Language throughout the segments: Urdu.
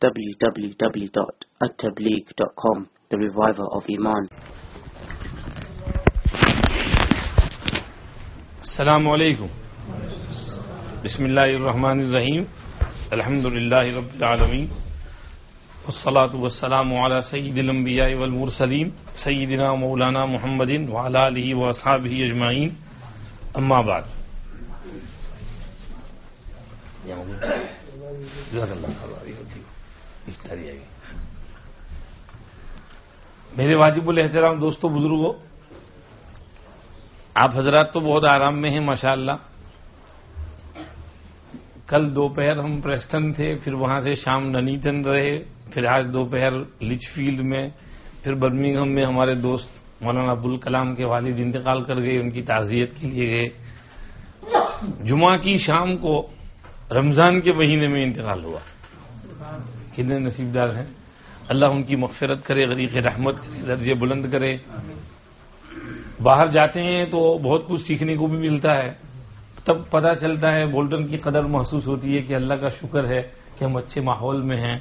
www.attableek.com, the reviver of Iman. السلام علیکم. بسم اللہ الرحمن الرحیم. الحمد للہ رب العالمین والصلاة والسلام علی سید الانبیاء والمرسلین سیدنا مولانا محمد وعلی آلہ واصحابہ اجمعین. اما بعد. میرے واجب الاحترام دوستوں بزرگوں، آپ حضرات تو بہت آرام میں ہیں ماشاءاللہ. کل دوپہر ہم پریسٹن تھے، پھر وہاں سے شام ننیتن رہے، پھر آج دوپہر لچ فیلڈ میں، پھر برمنگھم میں ہمارے دوست مولانا ابوالکلام کے والد انتقال کر گئے، ان کی تعزیت کے لیے گئے. جمعہ کی شام کو رمضان کے مہینے میں انتقال ہوا. کتنے نصیبدار ہیں. اللہ ان کی مغفرت کرے، غریق رحمت کرے، درجے بلند کرے. باہر جاتے ہیں تو بہت کچھ سیکھنے کو بھی ملتا ہے، تب پتہ چلتا ہے، بولٹن کی قدر محسوس ہوتی ہے کہ اللہ کا شکر ہے کہ ہم اچھے ماحول میں ہیں،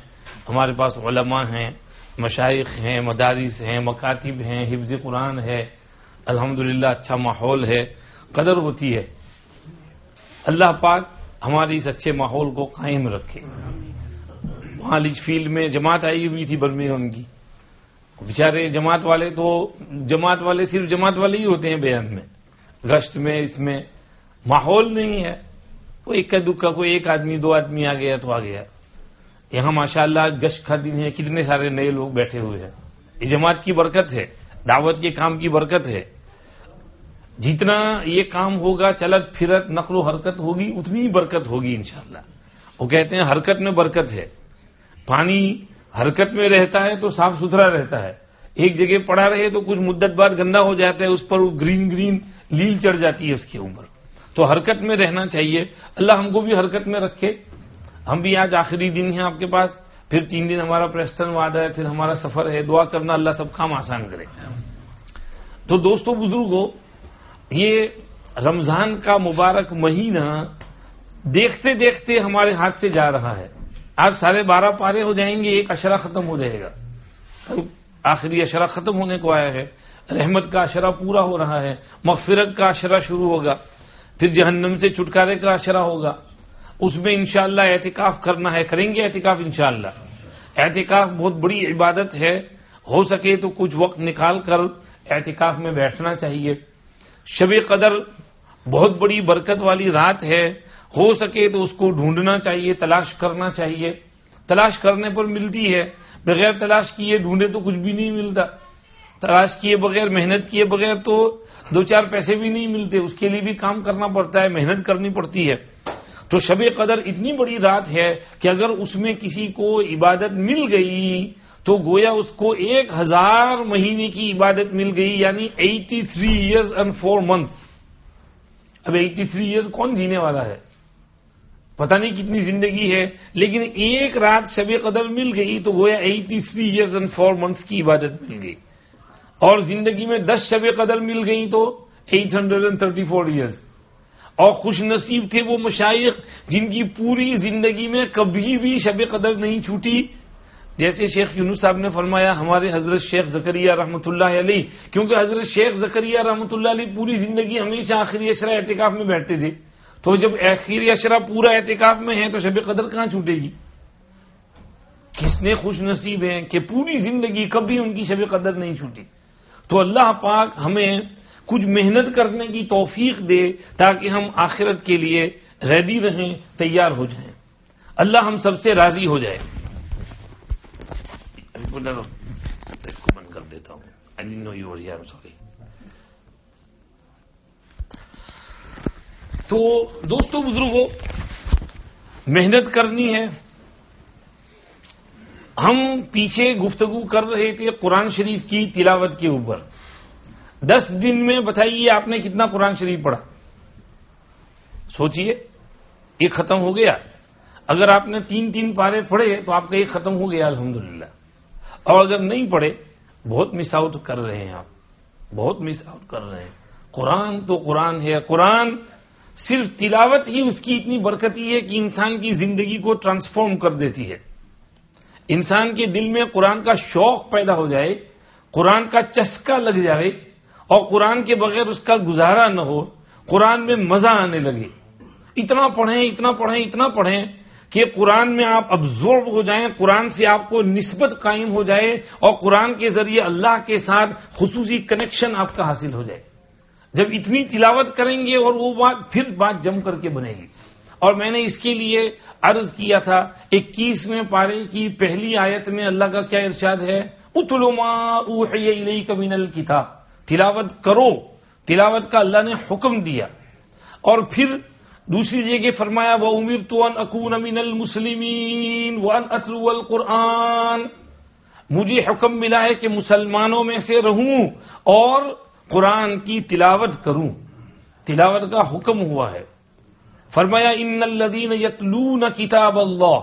ہمارے پاس علماء ہیں، مشائخ ہیں، مدارس ہیں، مکاتب ہیں، حفظ قرآن ہے، الحمدللہ اچھا ماحول ہے، قدر ہوتی ہے. اللہ پاک ہمارے اس اچھے ماحول کو قائم رکھے. وہاں لچ فیلڈ میں جماعت آئی ہوئی تھی برمنگھم کی. بیچارے جماعت والے صرف جماعت والے ہی ہوتے ہیں بیان میں، گشت میں، اس میں ماحول نہیں ہے. کوئی اکا دکا کوئی ایک آدمی دو آدمی آ گیا تو آ گیا. یہاں ماشاءاللہ گشت کا دن ہے، کتنے سارے نئے لوگ بیٹھے ہوئے ہیں. یہ جماعت کی برکت ہے، دعوت کے کام کی برکت ہے. جتنا یہ کام ہوگا، چلت پھرت نقل و حرکت ہوگی، اتنی ہی برکت ہوگی انشاءاللہ. وہ کہتے ہیں حرکت میں برکت ہے. پانی حرکت میں رہتا ہے تو صاف ستھرا رہتا ہے. ایک جگہ پڑا رہے تو کچھ مدت بعد گندا ہو جاتا ہے، اس پر گرین لیل چڑھ جاتی ہے اس کے اوپر. تو حرکت میں رہنا چاہیے. اللہ ہم کو بھی حرکت میں رکھے. ہم بھی آج آخری دن ہیں آپ کے پاس، پھر 3 دن ہمارا پریسٹن وعدہ ہے، پھر ہمارا سفر ہے. دعا کرنا اللہ سب کام آسان کرے. تو دوستوں بزرگوں، یہ رمضان کا مبارک مہینہ دیکھتے دیکھتے ہمارے ہاتھ سے جا رہا ہے. آج 12:30 پارے ہو جائیں گے، ایک عشرہ ختم ہو جائے گا. آخری عشرہ ختم ہونے کو آیا ہے. رحمت کا عشرہ پورا ہو رہا ہے. مغفرت کا عشرہ شروع ہوگا. پھر جہنم سے چھٹکارے کا عشرہ ہوگا. اس میں انشاءاللہ اعتکاف کرنا ہے. کریں گے اعتکاف انشاءاللہ. اعتکاف بہت بڑی عبادت ہے. ہو سکے تو کچھ وقت نکال کر اعتکاف میں بیٹھنا چاہیے. شب قدر بہت بڑی برکت والی رات ہے. ہو سکے تو اس کو ڈھونڈنا چاہیے، تلاش کرنا چاہیے. تلاش کرنے پر ملتی ہے، بغیر تلاش کیے ڈھونڈے تو کچھ بھی نہیں ملتا. تلاش کیے بغیر، محنت کیے بغیر تو 2-4 پیسے بھی نہیں ملتے. اس کے لیے بھی کام کرنا پڑتا ہے، محنت کرنی پڑتی ہے. تو شب قدر اتنی بڑی رات ہے کہ اگر اس میں کسی کو عبادت مل گئی تو گویا اس کو 1000 مہینے کی عبادت مل گئی، یعنی 83 years and 4 months. اب 83 years کون جینے والا ہے؟ پتہ نہیں کتنی زندگی ہے، لیکن ایک رات شب قدر مل گئی تو گویا 83 years and 4 months کی عبادت مل گئی. اور زندگی میں 10 شب قدر مل گئی تو 834 years. اور خوش نصیب تھے وہ مشائخ جن کی پوری زندگی میں کبھی بھی شب قدر نہیں چھوٹی. جیسے شیخ یونس صاحب نے فرمایا، ہمارے حضرت شیخ زکریا رحمۃ اللہ علیہ، کیونکہ حضرت شیخ زکریا رحمۃ اللہ علیہ پوری زندگی ہمیشہ آخری عشرہ اعتکاف میں بیٹھتے تھے. تو جب آخری عشرہ پورا اعتکاف میں ہے تو شب قدر کہاں چھوٹے گی؟ کتنے خوش نصیب ہیں کہ پوری زندگی کبھی ان کی شب قدر نہیں چھوٹی. تو اللہ پاک ہمیں کچھ محنت کرنے کی توفیق دے تاکہ ہم آخرت کے لیے ریڈی رہیں، تیار ہو جائیں. اللہ ہم سب سے راضی ہو جائے. ابھی بند کر دیتا ہوں. تو دوستوں بزرگوں، محنت کرنی ہے. ہم پیچھے گفتگو کر رہے تھے قرآن شریف کی تلاوت کے اوپر. 10 دن میں بتائیے آپ نے کتنا قرآن شریف پڑھا؟ سوچئے. ایک ختم ہو گیا. اگر آپ نے 3 پارے پڑھے تو آپ کا ایک ختم ہو گیا الحمدللہ. اور اگر نہیں پڑھے، بہت مس آؤٹ کر رہے ہیں آپ، بہت مس آؤٹ کر رہے ہیں. قرآن تو قرآن ہے. قرآن صرف تلاوت ہی اس کی اتنی برکتی ہے کہ انسان کی زندگی کو ٹرانسفارم کر دیتی ہے. انسان کے دل میں قرآن کا شوق پیدا ہو جائے، قرآن کا چسکا لگ جائے اور قرآن کے بغیر اس کا گزارا نہ ہو، قرآن میں مزہ آنے لگے، اتنا پڑھیں اتنا پڑھیں اتنا پڑھیں کہ قرآن میں آپ ابزورب ہو جائیں، قرآن سے آپ کو نسبت قائم ہو جائے اور قرآن کے ذریعے اللہ کے ساتھ خصوصی کنیکشن آپ کا حاصل ہو جائے۔ جب اتنی تلاوت کریں گے اور وہ پھر بات جم کر کے بنے گی۔ اور میں نے اس کے لیے عرض کیا تھا 21ویں پارے کی پہلی آیت میں اللہ کا کیا ارشاد ہے؟ اتل ما اوحی الیک من الکتاب، تلاوت کرو، تلاوت کا اللہ نے حکم دیا۔ اور پھر دوسری جگہ فرمایا وَأُمِرْتُ أَنْ أَكُونَ مِنَ الْمُسْلِمِينَ وَأَنْ أَتْلُوَ الْقُرْآنَ، مجھے حکم ملا ہے کہ مسلمانوں میں سے رہوں اور قرآن کی تلاوت کروں، تلاوت کا حکم ہوا ہے۔ فرمایا ان الذین یتلون کتاب اللہ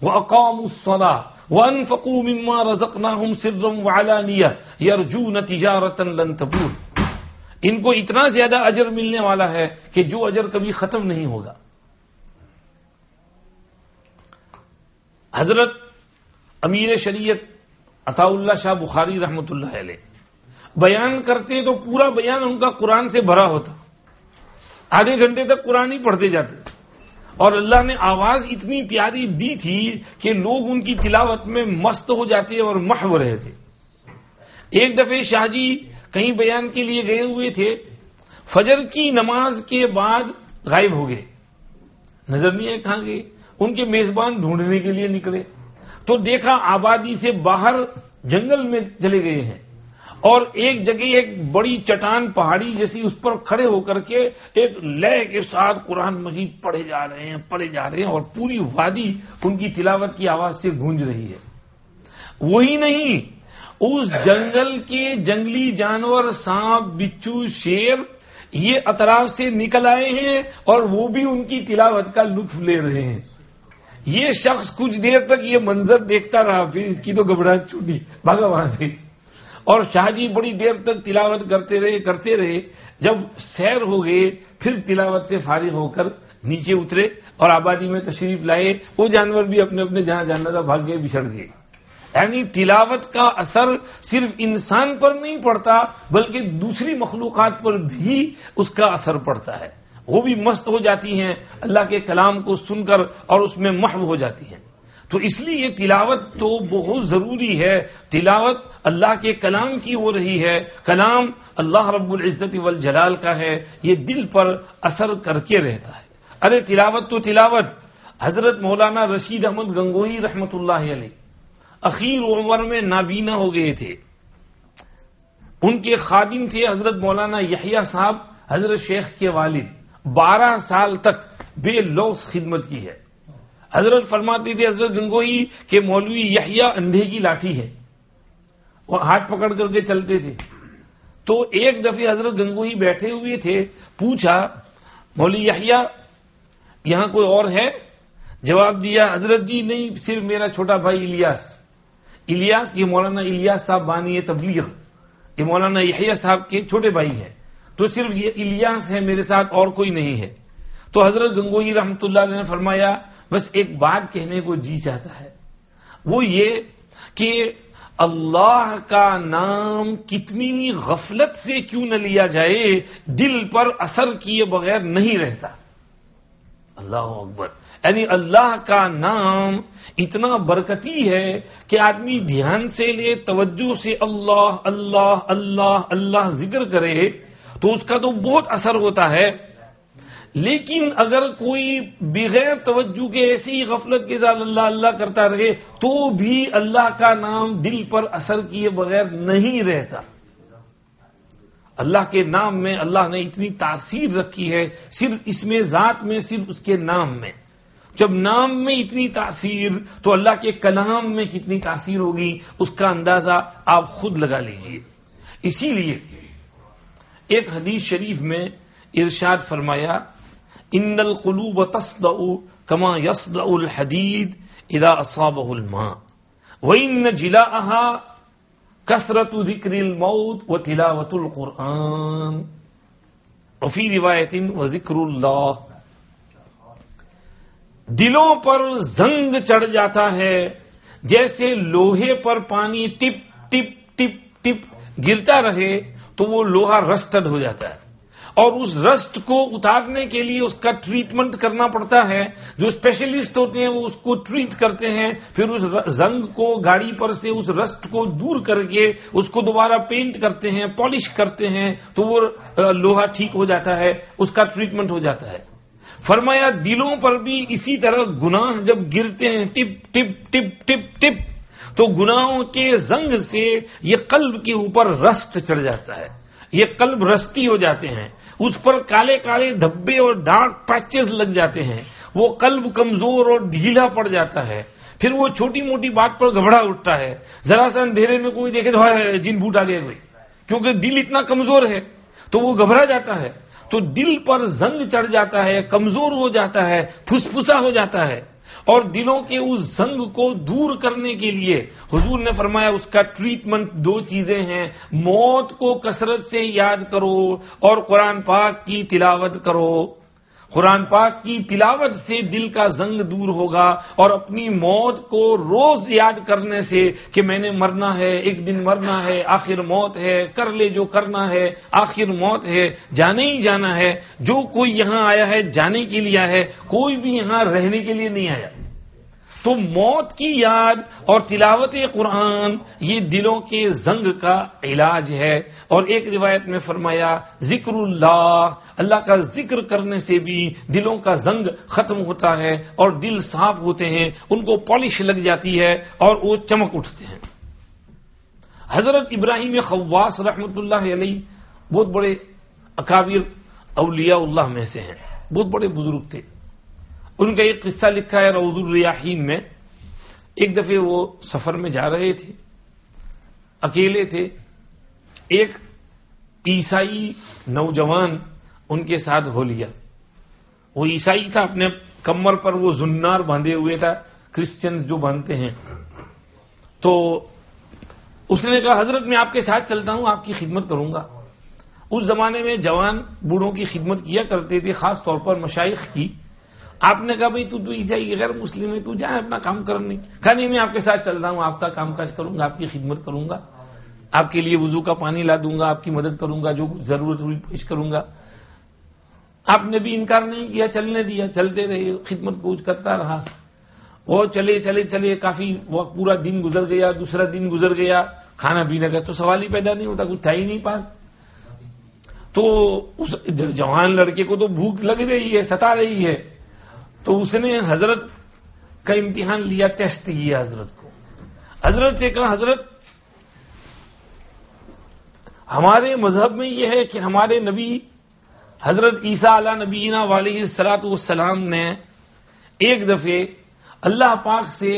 واقاموا الصلاۃ وانفقوا مما رزقناہم سرا وعلانیہ یرجون تجارۃ لن تبور، ان کو اتنا زیادہ اجر ملنے والا ہے کہ جو اجر کبھی ختم نہیں ہوگا۔ حضرت امیر شریعت عطا اللہ شاہ بخاری رحمۃ اللہ علیہ بیان کرتے تو پورا بیان ان کا قرآن سے بھرا ہوتا، آدھے گھنٹے تک قرآن ہی پڑھتے جاتے، اور اللہ نے آواز اتنی پیاری دی تھی کہ لوگ ان کی تلاوت میں مست ہو جاتے اور محو رہے تھے۔ ایک دفعہ شاہ جی کہیں بیان کے لیے گئے ہوئے تھے، فجر کی نماز کے بعد غائب ہو گئے، نظر نہیں آئے کہاں گئے۔ ان کے میزبان ڈھونڈنے کے لیے نکلے تو دیکھا آبادی سے باہر جنگل میں چلے گئے ہیں، اور ایک جگہ ایک بڑی چٹان پہاڑی جیسی، اس پر کھڑے ہو کر کے ایک لے کے ساتھ قرآن مجید پڑھے جا رہے ہیں اور پوری وادی ان کی تلاوت کی آواز سے گونج رہی ہے۔ وہی نہیں، اس جنگل کے جنگلی جانور سانپ بچھو شیر یہ اطراف سے نکل آئے ہیں اور وہ بھی ان کی تلاوت کا لطف لے رہے ہیں۔ یہ شخص کچھ دیر تک یہ منظر دیکھتا رہا، پھر اس کی تو گھبراہٹ چھوٹی، بھاگا وہاں سے۔ اور شاہ جی بڑی دیر تک تلاوت کرتے رہے، جب سیر ہو گئے پھر تلاوت سے فارغ ہو کر نیچے اترے اور آبادی میں تشریف لائے۔ وہ جانور بھی اپنے اپنے جہاں جانا تھا بھاگ گئے، بچھڑ گئے۔ یعنی تلاوت کا اثر صرف انسان پر نہیں پڑتا بلکہ دوسری مخلوقات پر بھی اس کا اثر پڑتا ہے، وہ بھی مست ہو جاتی ہیں اللہ کے کلام کو سن کر اور اس میں محو ہو جاتی ہیں۔ تو اس لیے یہ تلاوت تو بہت ضروری ہے، تلاوت اللہ کے کلام کی ہو رہی ہے، کلام اللہ رب العزت والجلال کا ہے، یہ دل پر اثر کر کے رہتا ہے۔ ارے تلاوت تو تلاوت، حضرت مولانا رشید احمد گنگوہی رحمۃ اللہ علیہ اخیر عمر میں نابینا ہو گئے تھے، ان کے خادم تھے حضرت مولانا یحییٰ صاحب، حضرت شیخ کے والد، 12 سال تک بے لوث خدمت کی ہے۔ حضرت فرماتے تھے حضرت گنگوہی کہ مولوی یحییٰ اندھے کی لاٹھی ہے، وہ ہاتھ پکڑ کر کے چلتے تھے۔ تو ایک دفعہ حضرت گنگوہی بیٹھے ہوئے تھے، پوچھا مولوی یحییٰ یہاں کوئی اور ہے؟ جواب دیا حضرت جی نہیں، صرف میرا چھوٹا بھائی الیاس، یہ مولانا الیاس صاحب بانی تبلیغ، یہ مولانا یحییٰ صاحب کے چھوٹے بھائی ہیں، تو صرف یہ الیاس ہے میرے ساتھ، اور کوئی نہیں ہے۔ تو حضرت گنگوہی رحمۃ اللہ علیہ نے فرمایا بس ایک بات کہنے کو جی چاہتا ہے، وہ یہ کہ اللہ کا نام کتنی غفلت سے کیوں نہ لیا جائے، دل پر اثر کیے بغیر نہیں رہتا۔ اللہ اکبر، یعنی اللہ کا نام اتنا برکتی ہے کہ آدمی دھیان سے لے، توجہ سے اللہ اللہ اللہ اللہ ذکر کرے تو اس کا تو بہت اثر ہوتا ہے، لیکن اگر کوئی بغیر توجہ کے ایسی غفلت کے ساتھ اللہ اللہ کرتا رہے تو بھی اللہ کا نام دل پر اثر کیے بغیر نہیں رہتا۔ اللہ کے نام میں اللہ نے اتنی تاثیر رکھی ہے، صرف اس میں ذات میں، صرف اس کے نام میں۔ جب نام میں اتنی تاثیر تو اللہ کے کلام میں کتنی تاثیر ہوگی اس کا اندازہ آپ خود لگا لیجئے۔ اسی لیے ایک حدیث شریف میں ارشاد فرمایا ان القلوب تصدع كما يصدع الحديد اذا اصابه الماء وان جلاءها كثرة ذكر الموت وتلاوة القرآن وفي روایت وذکر اللہ، دلوں پر زنگ چڑھ جاتا ہے جیسے لوہے پر پانی ٹپ ٹپ ٹپ ٹپ گرتا رہے تو وہ لوہا رسٹڈ ہو جاتا ہے، اور اس رسٹ کو اتارنے کے لیے اس کا ٹریٹمنٹ کرنا پڑتا ہے. جو اسپیشلسٹ ہوتے ہیں وہ اس کو ٹریٹ کرتے ہیں، پھر اس زنگ کو گاڑی پر سے اس رسٹ کو دور کر کے اس کو دوبارہ پینٹ کرتے ہیں، پالش کرتے ہیں، تو وہ لوہا ٹھیک ہو جاتا ہے، اس کا ٹریٹمنٹ ہو جاتا ہے. فرمایا دلوں پر بھی اسی طرح گناہ جب گرتے ہیں ٹپ ٹپ ٹپ ٹپ ٹپ، تو گناہوں کے زنگ سے یہ قلب کے اوپر رسٹ چڑھ جاتا ہے، یہ قلب رسٹی ہو جاتے ہیں، اس پر کالے کالے دھبے اور ڈارک پیچز لگ جاتے ہیں، وہ قلب کمزور اور ڈھیلا پڑ جاتا ہے. پھر وہ چھوٹی موٹی بات پر گھبرا اٹھتا ہے، ذرا سا اندھیرے میں کوئی دیکھے تو جن بھوت آ گیا کوئی، کیونکہ دل اتنا کمزور ہے تو وہ گھبرا جاتا ہے، تو دل پر زنگ چڑھ جاتا ہے، کمزور ہو جاتا ہے، پھسپھسا ہو جاتا ہے. اور دلوں کے اس زنگ کو دور کرنے کے لیے حضور نے فرمایا اس کا ٹریٹمنٹ دو چیزیں ہیں، موت کو کثرت سے یاد کرو اور قرآن پاک کی تلاوت کرو. قرآن پاک کی تلاوت سے دل کا زنگ دور ہوگا، اور اپنی موت کو روز یاد کرنے سے کہ میں نے مرنا ہے، ایک دن مرنا ہے، آخر موت ہے، کر لے جو کرنا ہے، آخر موت ہے، جانے ہی جانا ہے. جو کوئی یہاں آیا ہے جانے کے لیے آیا ہے، کوئی بھی یہاں رہنے کے لیے نہیں آیا. تو موت کی یاد اور تلاوت قرآن یہ دلوں کے زنگ کا علاج ہے. اور ایک روایت میں فرمایا ذکر اللہ کا ذکر کرنے سے بھی دلوں کا زنگ ختم ہوتا ہے اور دل صاف ہوتے ہیں، ان کو پالش لگ جاتی ہے اور وہ چمک اٹھتے ہیں. حضرت ابراہیم خواص رحمۃ اللہ علیہ بہت بڑے اکابر اولیاء اللہ میں سے ہیں، بہت بڑے بزرگ تھے. ان کا ایک قصہ لکھا ہے روض الریاحین میں. ایک دفعہ وہ سفر میں جا رہے تھے، اکیلے تھے. ایک عیسائی نوجوان ان کے ساتھ ہو لیا. وہ عیسائی تھا، اپنے کمر پر وہ زنار باندھے ہوئے تھا، کرسچنز جو باندھتے ہیں. تو اس نے کہا حضرت میں آپ کے ساتھ چلتا ہوں، آپ کی خدمت کروں گا. اس زمانے میں جوان بوڑھوں کی خدمت کیا کرتے تھے، خاص طور پر مشائخ کی. آپ نے کہا بھائی تو عیسائی غیر مسلم ہے، تو جائے اپنا کام کرنے. کہا نہیں میں آپ کے ساتھ چل رہا ہوں، آپ کا کام کاج کروں گا، آپ کی خدمت کروں گا، آپ کے لیے وضو کا پانی لا دوں گا، آپ کی مدد کروں گا، جو ضرورت ہوئی پیش کروں گا. آپ نے بھی انکار نہیں کیا، چلنے دیا، چلتے رہے، خدمت کوچ کرتا رہا. وہ چلے چلے چلے کافی وقت، پورا دن گزر گیا، دوسرا دن گزر گیا. کھانا پینے کا تو سوال ہی پیدا نہیں ہوتا، کچھ تھا ہی نہیں پاس. تو اس جوان لڑکے کو تو بھوک لگ رہی ہے، ستا رہی ہے. تو اس نے حضرت کا امتحان لیا، ٹیسٹ کیا حضرت کو. حضرت سے کہا حضرت ہمارے مذہب میں یہ ہے کہ ہمارے نبی حضرت عیسیٰ علیہ نبینا علیہ الصلوۃ والسلام نے ایک دفعہ اللہ پاک سے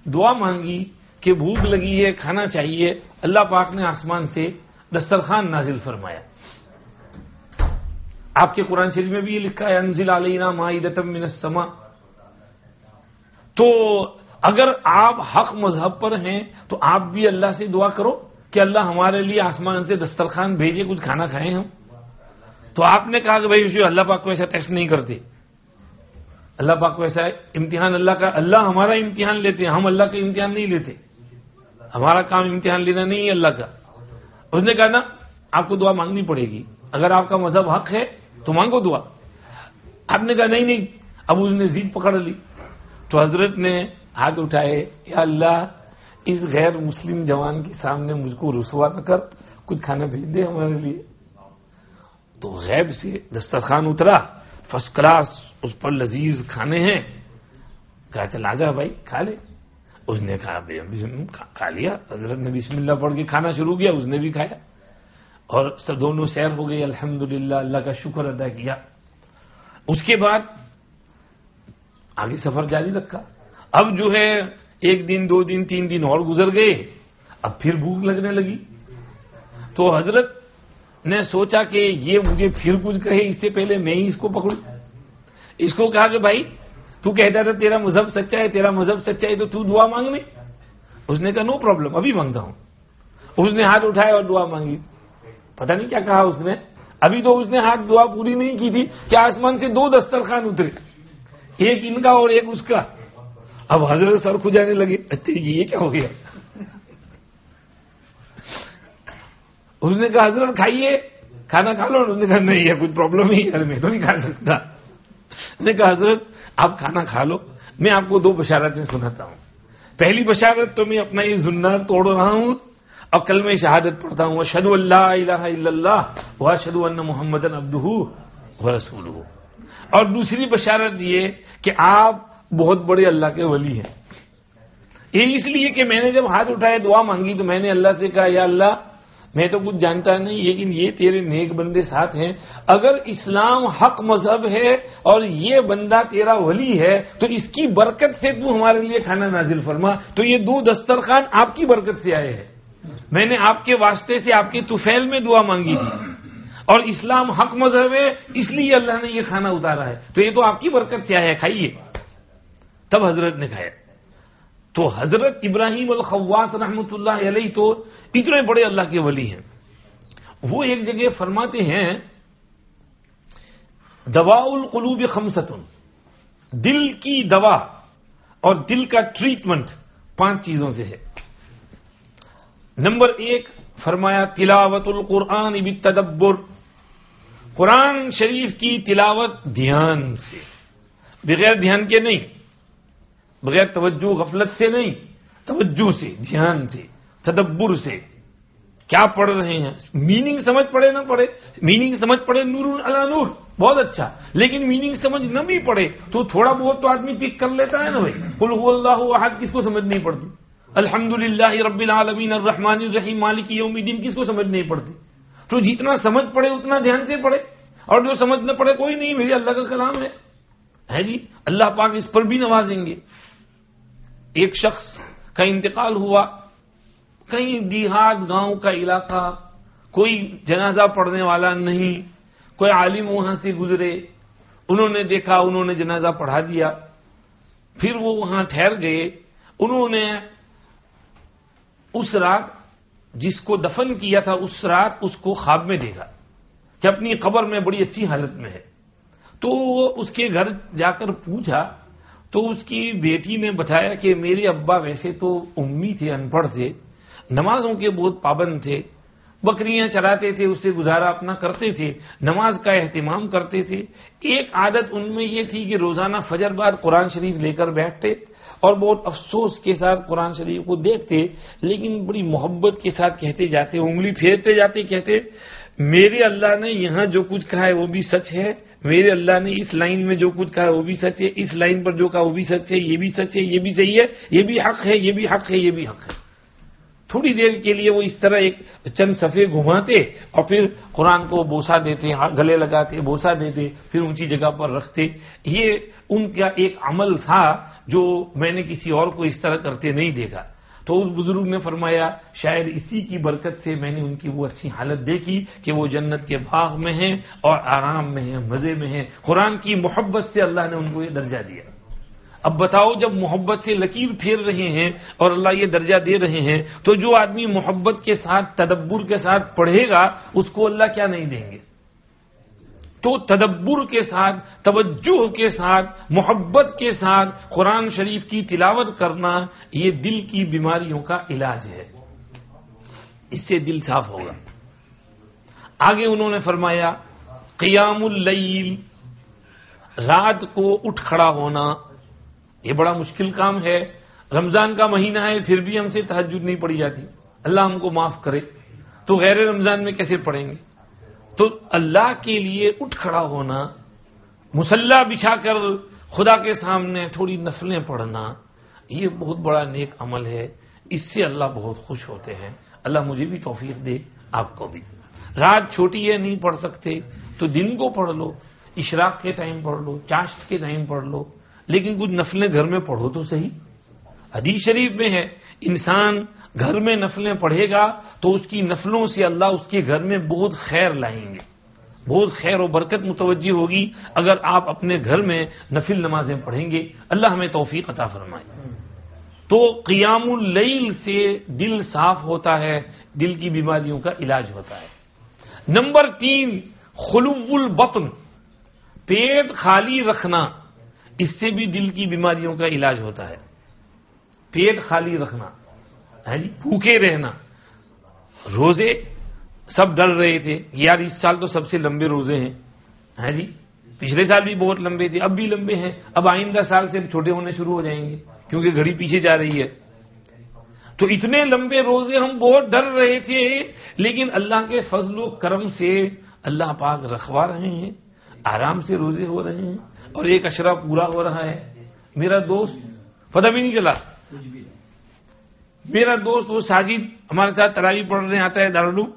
دعا مانگی کہ بھوک لگی ہے، کھانا چاہیے. اللہ پاک نے آسمان سے دسترخوان نازل فرمایا. آپ کے قرآن شریف میں بھی یہ لکھا ہے انزل علینا مائدۃ من السماء. تو اگر آپ حق مذہب پر ہیں تو آپ بھی اللہ سے دعا کرو کہ اللہ ہمارے لیے آسمان سے دسترخوان بھیجے، کچھ کھانا کھائیں ہم. تو آپ نے کہا کہ بھائی اللہ پاک کو ایسا ٹیسٹ نہیں کرتے، اللہ پاک کو ایسا امتحان اللہ کا، اللہ ہمارا امتحان لیتے ہیں، ہم اللہ کا امتحان نہیں لیتے. ہمارا کام امتحان لینا نہیں ہے اللہ کا. اس نے کہا نا آپ کو دعا مانگنی پڑے گی، اگر آپ کا مذہب حق ہے تو مانگو دعا. آپ نے کہا نہیں نہیں. اب اس نے ضد پکڑ لی. تو حضرت نے ہاتھ اٹھائے، یا اللہ اس غیر مسلم جوان کے سامنے مجھ کو رسوا نہ کر، کچھ کھانا بھیج دے ہمارے لیے. تو غیب سے دسترخوان اترا، فرسٹ کلاس، اس پر لذیذ کھانے ہیں. کہا چل آ جا بھائی کھا لے. اس نے کہا کھا لیا. حضرت نے بسم اللہ پڑھ کے کھانا شروع کیا، اس نے بھی کھایا اور سب دونوں سیر ہو گئی. الحمدللہ، اللہ کا شکر ادا کیا. اس کے بعد آگے سفر جاری رکھا. اب جو ہے ایک دن، 2 دن، 3 دن اور گزر گئے. اب پھر بھوک لگنے لگی. تو حضرت نے سوچا کہ یہ مجھے پھر کچھ کہے، اس سے پہلے میں ہی اس کو پکڑوں. اس کو کہا کہ بھائی تو کہتا تھا تیرا مذہب سچا ہے، تیرا مذہب سچا ہے، تو دعا مانگنے. اس نے کہا نو پرابلم، ابھی مانگتا ہوں. اس نے ہاتھ اٹھایا اور دعا مانگی. پتہ نہیں کیا کہا اس نے. ابھی تو اس نے ہاتھ دعا پوری نہیں کی تھی کہ آسمان سے 2 دسترخوان اترے، ایک ان کا اور ایک اس کا. اب حضرت سر کھجانے لگے، یہ کیا ہو گیا؟ اس نے کہا حضرت کھائیے، کھانا کھا لو۔ انہوں نے کہا نہیں، یہ کچھ پرابلم ہی ہے، میں تو نہیں کھا سکتا۔ نے کہا حضرت آپ کھانا کھا لو، میں آپ کو 2 بشارتیں سناتا ہوں۔ پہلی بشارت تو میں اپنا یہ زنار توڑ رہا ہوں اور کلمہ شہادت پڑھتا ہوں، اشہد ان لا الہ الا اللہ واشہد ان محمدا عبدہ ورسولہ۔ اور دوسری بشارت یہ کہ آپ بہت بڑے اللہ کے ولی ہیں۔ یہ اس لیے کہ میں نے جب ہاتھ اٹھائے دعا مانگی تو میں نے اللہ سے کہا یا اللہ میں تو کچھ جانتا نہیں، لیکن یہ تیرے نیک بندے ساتھ ہیں، اگر اسلام حق مذہب ہے اور یہ بندہ تیرا ولی ہے تو اس کی برکت سے تو ہمارے لیے کھانا نازل فرما۔ تو یہ 2 دسترخوان آپ کی برکت سے آئے ہیں، میں نے آپ کے واسطے سے آپ کے طفیل میں دعا مانگی تھی، اور اسلام حق مذہب ہے اس لیے اللہ نے یہ کھانا اتارا ہے، تو یہ تو آپ کی برکت سے آیا ہے، کھائیے۔ تب حضرت نے کھایا۔ تو حضرت ابراہیم الخواص رحمۃ اللہ علیہ تو اتنے بڑے اللہ کے ولی ہیں، وہ ایک جگہ فرماتے ہیں دواء القلوب 5، دل کی دوا اور دل کا ٹریٹمنٹ 5 چیزوں سے ہے۔ نمبر 1 فرمایا تلاوت القرآن بالتدبر، قرآن شریف کی تلاوت دھیان سے، بغیر دھیان کے نہیں، بغیر توجہ غفلت سے نہیں، توجہ سے، دھیان سے، تدبر سے۔ کیا پڑھ رہے ہیں، میننگ سمجھ پڑے نہ پڑے، میننگ سمجھ پڑے نور علی نور بہت اچھا، لیکن میننگ سمجھ نہ بھی پڑے تو تھوڑا بہت تو آدمی پک کر لیتا ہے نا بھائی۔ قل هو اللہ احد کس کو سمجھ نہیں پڑتی، الحمدللہ رب العالمین الرحمن الرحیم مالک یوم الدین کس کو سمجھ نہیں پڑتی؟ تو جتنا سمجھ پڑے اتنا دھیان سے پڑھے، اور جو سمجھ نہ پڑے کوئی نہیں، میرے اللہ کا کلام ہے جی، اللہ پاک اس پر بھی نوازیں گے۔ ایک شخص کا انتقال ہوا، کہیں دیہات گاؤں کا علاقہ، کوئی جنازہ پڑھنے والا نہیں، کوئی عالم وہاں سے گزرے، انہوں نے دیکھا، انہوں نے جنازہ پڑھا دیا، پھر وہ وہاں ٹھہر گئے۔ انہوں نے اس رات جس کو دفن کیا تھا اس رات اس کو خواب میں دیکھا کہ اپنی قبر میں بڑی اچھی حالت میں ہے۔ تو اس کے گھر جا کر پوچھا تو اس کی بیٹی نے بتایا کہ میرے ابا ویسے تو امی تھے، ان پڑھ تھے، نمازوں کے بہت پابند تھے، بکریاں چراتے تھے، اس سے گزارا اپنا کرتے تھے، نماز کا اہتمام کرتے تھے۔ ایک عادت ان میں یہ تھی کہ روزانہ فجر بعد قرآن شریف لے کر بیٹھتے اور بہت افسوس کے ساتھ قرآن شریف کو دیکھتے، لیکن بڑی محبت کے ساتھ کہتے جاتے، انگلی پھیرتے جاتے، کہتے میرے اللہ نے یہاں جو کچھ کہا ہے وہ بھی سچ ہے، میرے اللہ نے اس لائن میں جو کچھ کہا ہے وہ بھی سچ ہے، اس لائن پر جو کہا وہ بھی سچ ہے، یہ بھی سچ ہے، یہ بھی صحیح ہے، یہ بھی حق ہے، یہ بھی حق ہے، یہ بھی حق ہے۔ تھوڑی دیر کے لیے وہ اس طرح ایک چند صفحے گھماتے اور پھر قرآن کو بوسا دیتے، گلے لگاتے، بوسا دیتے، پھر اونچی جگہ پر رکھتے۔ یہ ان کا ایک عمل تھا جو میں نے کسی اور کو اس طرح کرتے نہیں دیکھا۔ تو اس بزرگ نے فرمایا شاید اسی کی برکت سے میں نے ان کی وہ اچھی حالت دیکھی کہ وہ جنت کے باغ میں ہیں اور آرام میں ہیں، مزے میں ہیں۔ قرآن کی محبت سے اللہ نے ان کو یہ درجہ دیا۔ اب بتاؤ جب محبت سے لکیر پھیر رہے ہیں اور اللہ یہ درجہ دے رہے ہیں تو جو آدمی محبت کے ساتھ تدبر کے ساتھ پڑھے گا اس کو اللہ کیا نہیں دیں گے؟ تو تدبر کے ساتھ، توجہ کے ساتھ، محبت کے ساتھ قرآن شریف کی تلاوت کرنا یہ دل کی بیماریوں کا علاج ہے، اس سے دل صاف ہوگا۔ آگے انہوں نے فرمایا قیام اللیل، رات کو اٹھ کھڑا ہونا، یہ بڑا مشکل کام ہے۔ رمضان کا مہینہ ہے پھر بھی ہم سے تہجد نہیں پڑھی جاتی، اللہ ہم کو معاف کرے، تو غیر رمضان میں کیسے پڑھیں گے؟ تو اللہ کے لیے اٹھ کھڑا ہونا، مصلی بچھا کر خدا کے سامنے تھوڑی نفلیں پڑھنا، یہ بہت بڑا نیک عمل ہے، اس سے اللہ بہت خوش ہوتے ہیں۔ اللہ مجھے بھی توفیق دے، آپ کو بھی۔ رات چھوٹی ہے نہیں پڑھ سکتے تو دن کو پڑھ لو، اشراق کے ٹائم پڑھ لو، چاشت کے ٹائم پڑھ لو، لیکن کچھ نفلیں گھر میں پڑھو تو صحیح۔ حدیث شریف میں ہے انسان گھر میں نفلیں پڑھے گا تو اس کی نفلوں سے اللہ اس کے گھر میں بہت خیر لائیں گے، بہت خیر و برکت متوجہ ہوگی اگر آپ اپنے گھر میں نفل نمازیں پڑھیں گے۔ اللہ ہمیں توفیق عطا فرمائے۔ تو قیام اللیل سے دل صاف ہوتا ہے، دل کی بیماریوں کا علاج ہوتا ہے۔ نمبر 3 خلو البطن، پیٹ خالی رکھنا، اس سے بھی دل کی بیماریوں کا علاج ہوتا ہے۔ پیٹ خالی رکھنا ہے جی، بھوکے رہنا. روزے سب ڈر رہے تھے کہ یار اس سال تو سب سے لمبے روزے ہیں جی، پچھلے سال بھی بہت لمبے تھے، اب بھی لمبے ہیں، اب آئندہ سال سے چھوٹے ہونے شروع ہو جائیں گے کیونکہ گھڑی پیچھے جا رہی ہے. تو اتنے لمبے روزے ہم بہت ڈر رہے تھے، لیکن اللہ کے فضل و کرم سے اللہ پاک رکھوا رہے ہیں، آرام سے روزے ہو رہے ہیں اور ایک اشرہ پورا ہو رہا ہے. میرا دوست پتہ بھی نہیں چلا، میرا دوست وہ ساجد ہمارے ساتھ تراویح پڑھنے آتا ہے دارالعلوم،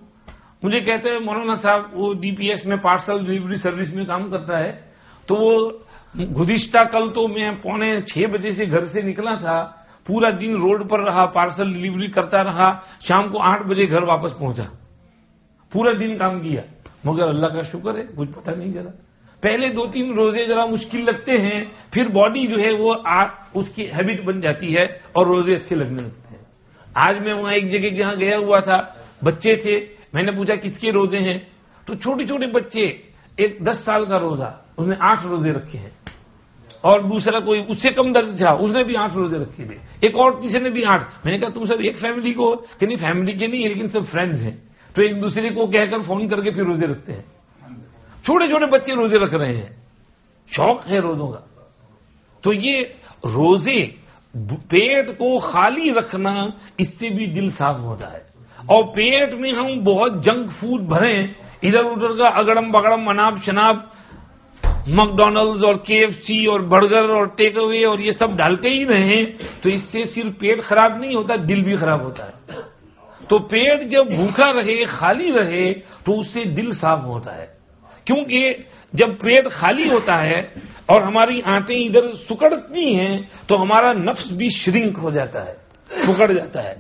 مجھے کہتے ہیں مولانا صاحب وہ ڈی پی ایس میں پارسل ڈلیوری سروس میں کام کرتا ہے، تو وہ گزشتہ کل تو میں 5:45 بجے سے گھر سے نکلا تھا، پورا دن روڈ پر رہا، پارسل ڈلیوری کرتا رہا، شام کو 8 بجے گھر واپس پہنچا، پورا دن کام کیا، مگر اللہ کا شکر ہے کچھ پتہ نہیں چلا. پہلے 2-3 روزے ذرا مشکل لگتے ہیں، پھر باڈی جو ہے وہ اس کی ہیبٹ بن جاتی ہے اور روزے اچھے لگنے لگتے ہیں. آج میں وہاں ایک جگہ جہاں گیا ہوا تھا، بچے تھے، میں نے پوچھا کس کے روزے ہیں، تو چھوٹے چھوٹے بچے، ایک 10 سال کا روزہ، اس نے 8 روزے رکھے ہیں، اور دوسرا کوئی اس سے کم درجے تھا، اس نے بھی 8 روزے رکھے تھے، ایک اور کسی نے بھی 8. میں نے کہا تم سب ایک فیملی کو، کہ نہیں فیملی کے نہیں لیکن سب فرینڈز ہیں، تو ایک دوسرے کو کہہ کر فون کر کے پھر روزے رکھتے ہیں. چھوٹے چھوٹے بچے روزے رکھ رہے ہیں، شوق ہے روزوں کا. تو یہ روزے پیٹ کو خالی رکھنا، اس سے بھی دل صاف ہوتا ہے. اور پیٹ میں ہم بہت جنک فوڈ بھریں، ادھر ادھر کا اگڑم بگڑم اناب شناب، میکڈونلڈز اور KFC اور برگر اور ٹیک اوے اور یہ سب ڈالتے ہی رہیں، تو اس سے صرف پیٹ خراب نہیں ہوتا، دل بھی خراب ہوتا ہے. تو پیٹ جب بھوکا رہے، خالی رہے، تو اس سے دل صاف ہوتا ہے. کیونکہ جب پیٹ خالی ہوتا ہے اور ہماری آنتیں ادھر سکڑتی ہیں تو ہمارا نفس بھی شرنک ہو جاتا ہے، سکڑ جاتا ہے.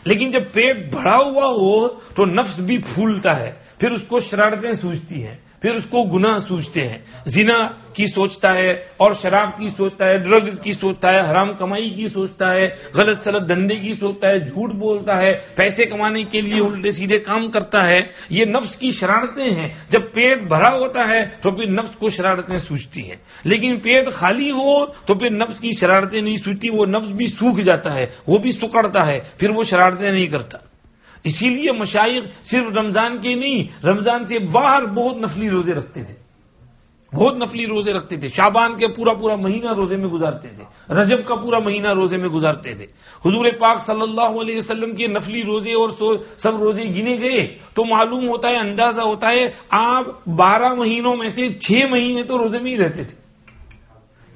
لیکن جب پیٹ بھرا ہوا ہو تو نفس بھی پھولتا ہے، پھر اس کو شرارتیں سوچتی ہیں، پھر اس کو گناہ سوچتے ہیں، زنا کی سوچتا ہے اور شراب کی سوچتا ہے، ڈرگز کی سوچتا ہے، حرام کمائی کی سوچتا ہے، غلط سلط دھندے کی سوچتا ہے، جھوٹ بولتا ہے، پیسے کمانے کے لیے الٹے سیدھے کام کرتا ہے. یہ نفس کی شرارتیں ہیں. جب پیٹ بھرا ہوتا ہے تو پھر نفس کو شرارتیں سوچتی ہیں، لیکن پیٹ خالی ہو تو پھر نفس کی شرارتیں نہیں سوچتی، وہ نفس بھی سوکھ جاتا ہے، وہ بھی سکڑتا ہے، پھر وہ شرارتیں نہیں کرتا. اسی لیے مشائخ صرف رمضان کے نہیں، رمضان سے باہر بہت نفلی روزے رکھتے تھے، بہت نفلی روزے رکھتے تھے. شعبان کے پورا مہینہ روزے میں گزارتے تھے، رجب کا پورا مہینہ روزے میں گزارتے تھے. حضور پاک صلی اللہ علیہ وسلم کے نفلی روزے اور سب روزے گنے گئے تو معلوم ہوتا ہے، اندازہ ہوتا ہے، آپ 12 مہینوں میں سے 6 مہینے تو روزے میں ہی رہتے تھے.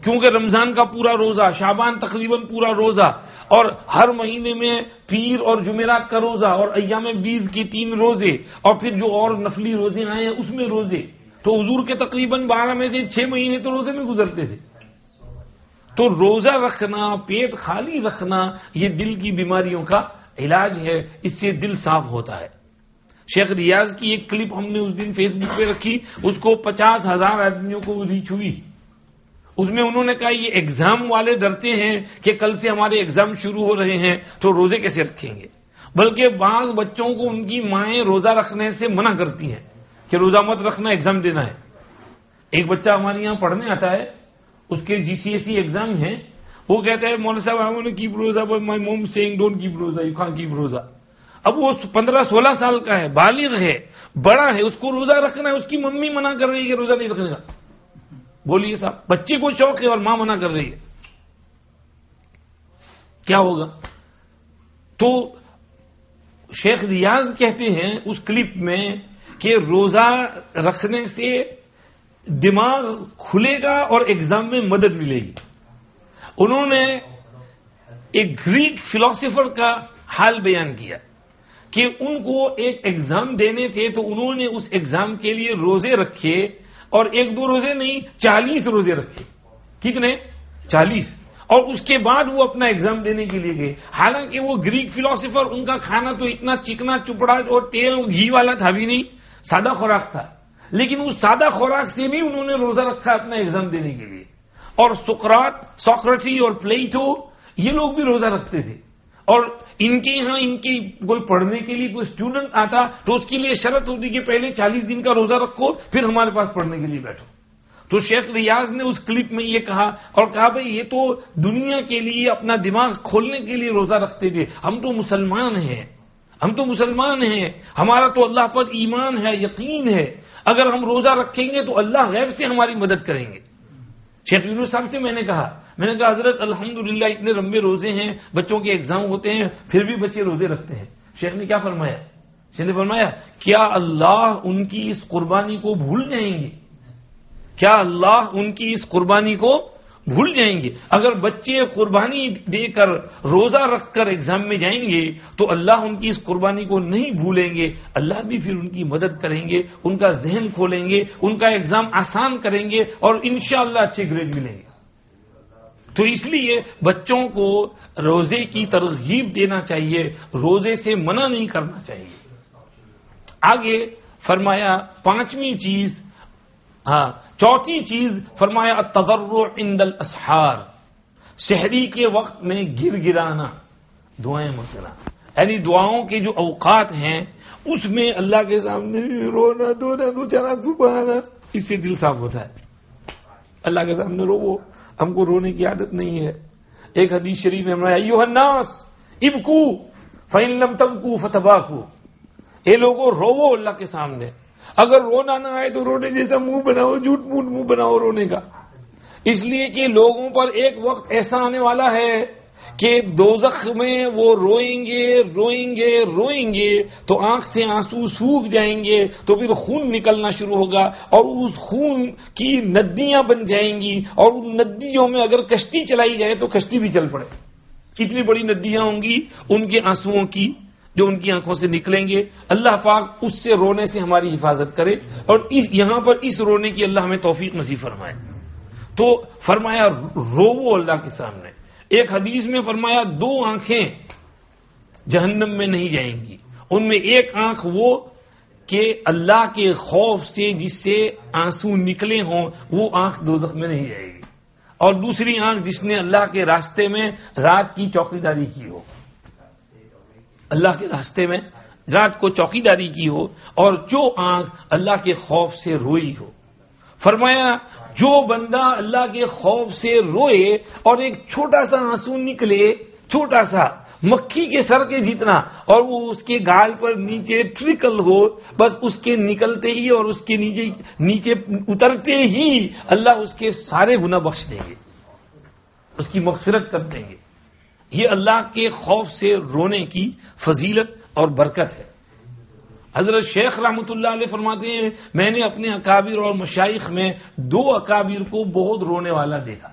کیونکہ رمضان کا پورا روزہ، شعبان تقریباً پورا روزہ، اور ہر مہینے میں پیر اور جمعرات کا روزہ، اور ایام 20 کی 3 روزے، اور پھر جو اور نفلی روزے آئے ہیں اس میں روزے. تو حضور کے تقریباً 12 میں سے 6 مہینے تو روزے میں گزرتے تھے. تو روزہ رکھنا، پیٹ خالی رکھنا، یہ دل کی بیماریوں کا علاج ہے، اس سے دل صاف ہوتا ہے. شیخ ریاض کی ایک کلپ ہم نے اس دن فیس بک پہ رکھی، اس کو 50,000 آدمیوں کو ریچ ہوئی. اس میں انہوں نے کہا یہ ایگزام والے ڈرتے ہیں کہ کل سے ہمارے ایگزام شروع ہو رہے ہیں تو روزے کیسے رکھیں گے، بلکہ بعض بچوں کو ان کی مائیں روزہ رکھنے سے منع کرتی ہیں کہ روزہ مت رکھنا، ایگزام دینا ہے. ایک بچہ ہمارے یہاں پڑھنے آتا ہے، اس کے GCSE ایگزام ہیں، وہ کہتا ہے مولانا صاحب آئی وانٹ ٹو کیپ روزہ but my mom saying don't keep روزہ، یو کانٹ کیپ روزہ. اب وہ 15-16 سال کا ہے، بالغ ہے، بڑا ہے، اس کو روزہ رکھنا ہے، اس کی ممی منع کر رہی ہے کہ روزہ نہیں رکھنے کا. بولیے صاحب، بچے کو شوق ہے اور ماں منع کر رہی ہے، کیا ہوگا؟ تو شیخ ریاض کہتے ہیں اس کلپ میں کہ روزہ رکھنے سے دماغ کھلے گا اور ایگزام میں مدد ملے گی. انہوں نے ایک گریک فلاسفر کا حال بیان کیا کہ ان کو ایک ایگزام دینے تھے، تو انہوں نے اس ایگزام کے لیے روزے رکھے، اور 1-2 روزے نہیں، 40 روزے رکھے. کتنے؟ 40. اور اس کے بعد وہ اپنا ایگزام دینے کے لیے گئے. حالانکہ وہ گریک فلاسفر، ان کا کھانا تو اتنا چکنا چپڑا اور تیل گھی والا تھا بھی نہیں، سادہ خوراک تھا، لیکن اس سادہ خوراک سے بھی انہوں نے روزہ رکھا اپنا ایگزام دینے کے لیے. اور سوکریٹس اور پلیٹو، یہ لوگ بھی روزہ رکھتے تھے. اور ان کے یہاں ان کی کوئی پڑھنے کے لیے کوئی اسٹوڈنٹ آتا تو اس کے لیے شرط ہوتی کہ پہلے 40 دن کا روزہ رکھو، پھر ہمارے پاس پڑھنے کے لیے بیٹھو. تو شیخ ریاض نے اس کلپ میں یہ کہا اور کہا بھئی یہ تو دنیا کے لیے اپنا دماغ کھولنے کے لیے روزہ رکھتے تھے، ہم تو مسلمان ہیں، ہم تو مسلمان ہیں، ہمارا تو اللہ پر ایمان ہے، یقین ہے، اگر ہم روزہ رکھیں گے تو اللہ غیب سے ہماری مدد کریں گے۔ شیخ یونس صاحب سے میں نے کہا حضرت الحمدللہ اتنے لمبے روزے ہیں، بچوں کے ایگزام ہوتے ہیں پھر بھی بچے روزے رکھتے ہیں۔ شیخ نے کیا فرمایا؟ شیخ نے فرمایا کیا اللہ ان کی اس قربانی کو بھول جائیں گے؟ کیا اللہ ان کی اس قربانی کو بھول جائیں گے؟ اگر بچے قربانی دے کر روزہ رکھ کر ایگزام میں جائیں گے تو اللہ ان کی اس قربانی کو نہیں بھولیں گے، اللہ بھی پھر ان کی مدد کریں گے، ان کا ذہن کھولیں گے، ان کا ایگزام آسان کریں گے اور انشاءاللہ اچھے گریڈ ملیں گے۔ تو اس لیے بچوں کو روزے کی ترغیب دینا چاہیے، روزے سے منع نہیں کرنا چاہیے۔ آگے فرمایا پانچویں چیز، چوتھی چیز فرمایا التضرع عند الاسحار، سحری کے وقت میں گر گرانا، دعائیں مانگنا، یعنی دعاؤں کے جو اوقات ہیں اس میں اللہ کے سامنے رونا دھونا روچانا سبحانہ، اس سے دل صاف ہوتا ہے۔ اللہ کے سامنے رو، ہم کو رونے کی عادت نہیں ہے۔ ایک حدیث شریف میں فرمایا ایھا الناس ابکوا فإن لم تبکوا فتباکوا، اے لوگوں رو اللہ کے سامنے، اگر رونا نہ آئے تو رونے جیسا منہ بناؤ، جھوٹ موٹ منہ بناؤ رونے کا، اس لیے کہ لوگوں پر ایک وقت ایسا آنے والا ہے کہ دوزخ میں وہ روئیں گے تو آنکھ سے آنسو سوکھ جائیں گے، تو پھر خون نکلنا شروع ہوگا اور اس خون کی ندیاں بن جائیں گی، اور ان ندیوں میں اگر کشتی چلائی جائے تو کشتی بھی چل پڑے، اتنی بڑی ندیاں ہوں گی ان کے آنسوؤں کی جو ان کی آنکھوں سے نکلیں گے۔ اللہ پاک اس سے رونے سے ہماری حفاظت کرے اور یہاں پر اس رونے کی اللہ ہمیں توفیق نصیب فرمائے۔ تو فرمایا رو اللہ کے سامنے۔ ایک حدیث میں فرمایا دو آنکھیں جہنم میں نہیں جائیں گی، ان میں ایک آنکھ وہ کہ اللہ کے خوف سے جس سے آنسو نکلے ہوں وہ آنکھ دوزخ میں نہیں جائے گی، اور دوسری آنکھ جس نے اللہ کے راستے میں رات کی چوکیداری کی ہو، اللہ کے راستے میں رات کو چوکیداری کی ہو، اور جو آنکھ اللہ کے خوف سے روئی ہو۔ فرمایا جو بندہ اللہ کے خوف سے روئے اور ایک چھوٹا سا آنسو نکلے، چھوٹا سا مکھی کے سر کے جتنا، اور وہ اس کے گال پر نیچے ٹرکل ہو، بس اس کے نکلتے ہی اور اس کے نیچے اترتے ہی اللہ اس کے سارے گناہ بخش دیں گے، اس کی مغفرت کر دیں گے۔ یہ اللہ کے خوف سے رونے کی فضیلت اور برکت ہے۔ حضرت شیخ رحمۃ اللہ علیہ فرماتے ہیں میں نے اپنے اکابر اور مشائخ میں دو اکابر کو بہت رونے والا دیکھا،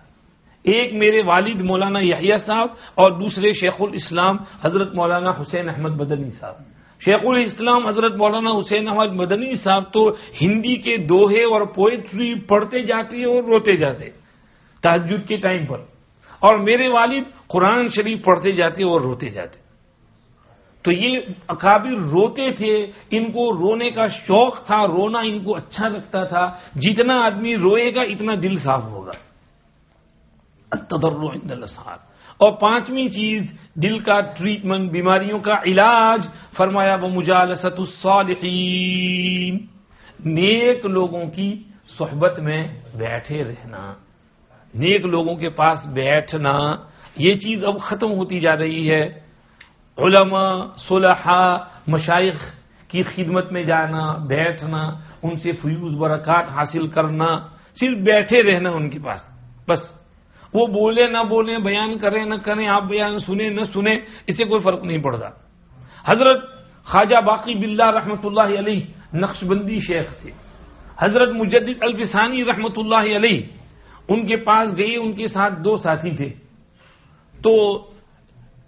ایک میرے والد مولانا یحییٰ صاحب اور دوسرے شیخ الاسلام حضرت مولانا حسین احمد مدنی صاحب۔ شیخ الاسلام حضرت مولانا حسین احمد مدنی صاحب تو ہندی کے دوہے اور پوئٹری پڑھتے جاتے اور روتے جاتے تہجد کے ٹائم پر، اور میرے والد قرآن شریف پڑھتے جاتے اور روتے جاتے۔ تو یہ اکابر روتے تھے، ان کو رونے کا شوق تھا، رونا ان کو اچھا لگتا تھا، جتنا آدمی روئے گا اتنا دل صاف ہوگا۔ التضرع عند الاسحار۔ اور پانچویں چیز دل کا ٹریٹمنٹ، بیماریوں کا علاج، فرمایا ومجالست الصالحین، نیک لوگوں کی صحبت میں بیٹھے رہنا، نیک لوگوں کے پاس بیٹھنا، یہ چیز اب ختم ہوتی جا رہی ہے۔ علماء، صلحاء، مشائخ کی خدمت میں جانا، بیٹھنا، ان سے فیوز برکات حاصل کرنا، صرف بیٹھے رہنا ان کے پاس، بس وہ بولے نہ بولیں، بیان کریں نہ کریں، آپ بیان سنیں نہ سنیں، اس سے کوئی فرق نہیں پڑتا۔ حضرت خواجہ باقی باللہ رحمۃ اللہ علیہ نقشبندی شیخ تھے، حضرت مجدد الفسانی رحمۃ اللہ علیہ ان کے پاس گئے، ان کے ساتھ دو ساتھی تھے، تو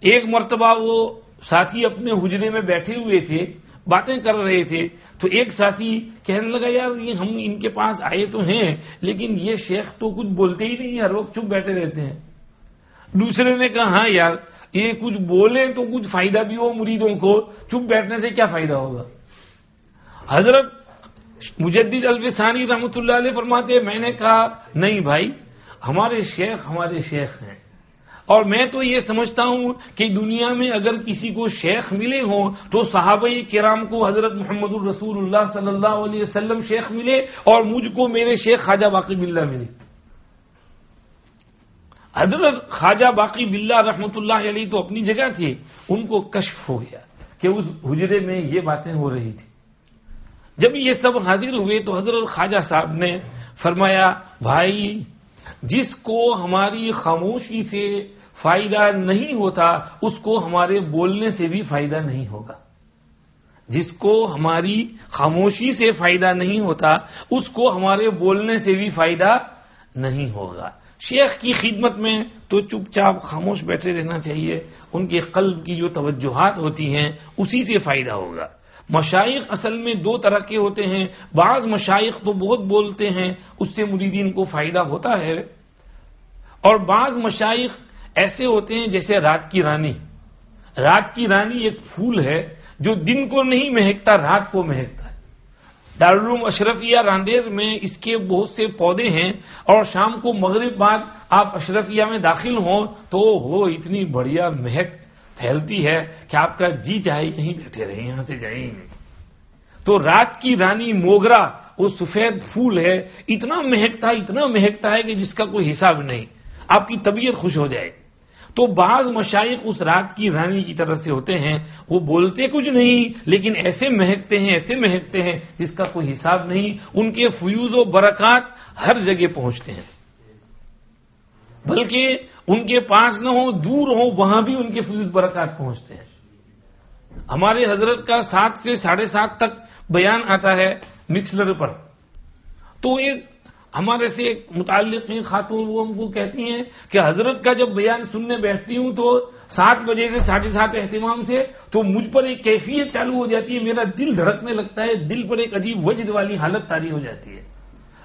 ایک مرتبہ وہ ساتھی اپنے حجرے میں بیٹھے ہوئے تھے، باتیں کر رہے تھے، تو ایک ساتھی کہنے لگا یار یہ ہم ان کے پاس آئے تو ہیں لیکن یہ شیخ تو کچھ بولتے ہی نہیں، ہر وقت چپ بیٹھے رہتے ہیں۔ دوسرے نے کہا ہاں یار یہ کچھ بولے تو کچھ فائدہ بھی ہو مریدوں کو، چپ بیٹھنے سے کیا فائدہ ہوگا۔ حضرت مجدد الفسانی رحمۃ اللہ علیہ فرماتے ہیں میں نے کہا نہیں بھائی، ہمارے شیخ ہیں، اور میں تو یہ سمجھتا ہوں کہ دنیا میں اگر کسی کو شیخ ملے ہوں تو صحابہ کرام کو حضرت محمد الرسول اللہ صلی اللہ علیہ وسلم شیخ ملے اور مجھ کو میرے شیخ خواجہ باقی باللہ ملے. حضرت خواجہ باقی باللہ رحمۃ اللہ علیہ تو اپنی جگہ تھے، ان کو کشف ہو گیا کہ اس حجرے میں یہ باتیں ہو رہی تھی. جب یہ سب حاضر ہوئے تو حضرت خواجہ صاحب نے فرمایا بھائی جس کو ہماری خاموشی سے فائدہ نہیں ہوتا اس کو ہمارے بولنے سے بھی فائدہ نہیں ہوگا. جس کو ہماری خاموشی سے فائدہ نہیں ہوتا اس کو ہمارے بولنے سے بھی فائدہ نہیں ہوگا. شیخ کی خدمت میں تو چپ چاپ خاموش بیٹھے رہنا چاہیے، ان کے قلب کی جو توجہات ہوتی ہیں اسی سے فائدہ ہوگا. مشائخ اصل میں دو طرح کے ہوتے ہیں، بعض مشائخ تو بہت بولتے ہیں اس سے مریدین کو فائدہ ہوتا ہے، اور بعض مشائخ ایسے ہوتے ہیں جیسے رات کی رانی. رات کی رانی ایک پھول ہے جو دن کو نہیں مہکتا، رات کو مہکتا ہے. دارالعلوم اشرفیہ راندیر میں اس کے بہت سے پودے ہیں، اور شام کو مغرب بعد آپ اشرفیہ میں داخل ہوں تو وہ اتنی بڑھیا مہک پھیلتی ہے کہ آپ کا جی چاہے یہیں بیٹھے رہے، یہاں سے جائیں ہی نہیں. تو رات کی رانی موگرا وہ سفید پھول ہے، اتنا مہکتا ہے کہ جس کا کوئی حساب نہیں، آپ کی طبیعت خوش ہو جائے. تو بعض مشائخ اس رات کی رانی کی طرح سے ہوتے ہیں، وہ بولتے کچھ نہیں لیکن ایسے مہکتے ہیں جس کا کوئی حساب نہیں. ان کے فیوز و برکات ہر جگہ پہنچتے ہیں، بلکہ ان کے پاس نہ ہو دور ہو وہاں بھی ان کے فیوز برکات پہنچتے ہیں. ہمارے حضرت کا 7 سے 7:30 تک بیان آتا ہے مکسلر پر. تو ایک ہمارے سے ایک متعلق خاتون وہ ہم کو کہتی ہیں کہ حضرت کا جب بیان سننے بیٹھتی ہوں تو 7 بجے سے 7:30 اہتمام سے تو مجھ پر ایک کیفیت چالو ہو جاتی ہے، میرا دل دھڑکنے لگتا ہے، دل پر ایک عجیب وجد والی حالت طاری ہو جاتی ہے.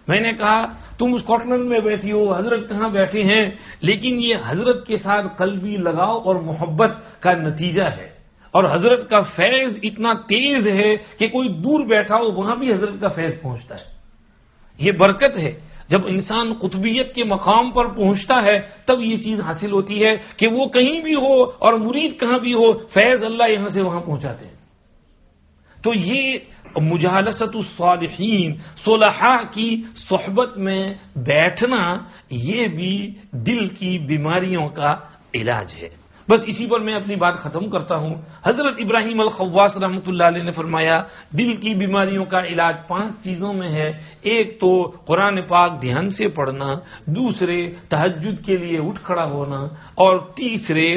میں نے کہا تم اسکاٹ لینڈ میں بیٹھی ہو، حضرت کہاں بیٹھے ہیں، لیکن یہ حضرت کے ساتھ قلبی لگاؤ اور محبت کا نتیجہ ہے. اور حضرت کا فیض اتنا تیز ہے کہ کوئی دور بیٹھا ہو وہاں بھی حضرت کا فیض پہنچتا ہے. یہ برکت ہے. جب انسان قطبیت کے مقام پر پہنچتا ہے تب یہ چیز حاصل ہوتی ہے کہ وہ کہیں بھی ہو اور مرید کہاں بھی ہو، فیض اللہ یہاں سے وہاں پہنچاتے ہیں. تو یہ مجالست الصالحین، صلحاء کی صحبت میں بیٹھنا، یہ بھی دل کی بیماریوں کا علاج ہے. بس اسی پر میں اپنی بات ختم کرتا ہوں. حضرت ابراہیم الخواص رحمۃ اللہ علیہ نے فرمایا دل کی بیماریوں کا علاج 5 چیزوں میں ہے. ایک تو قرآن پاک دھیان سے پڑھنا، دوسرے تہجد کے لیے اٹھ کھڑا ہونا، اور تیسرے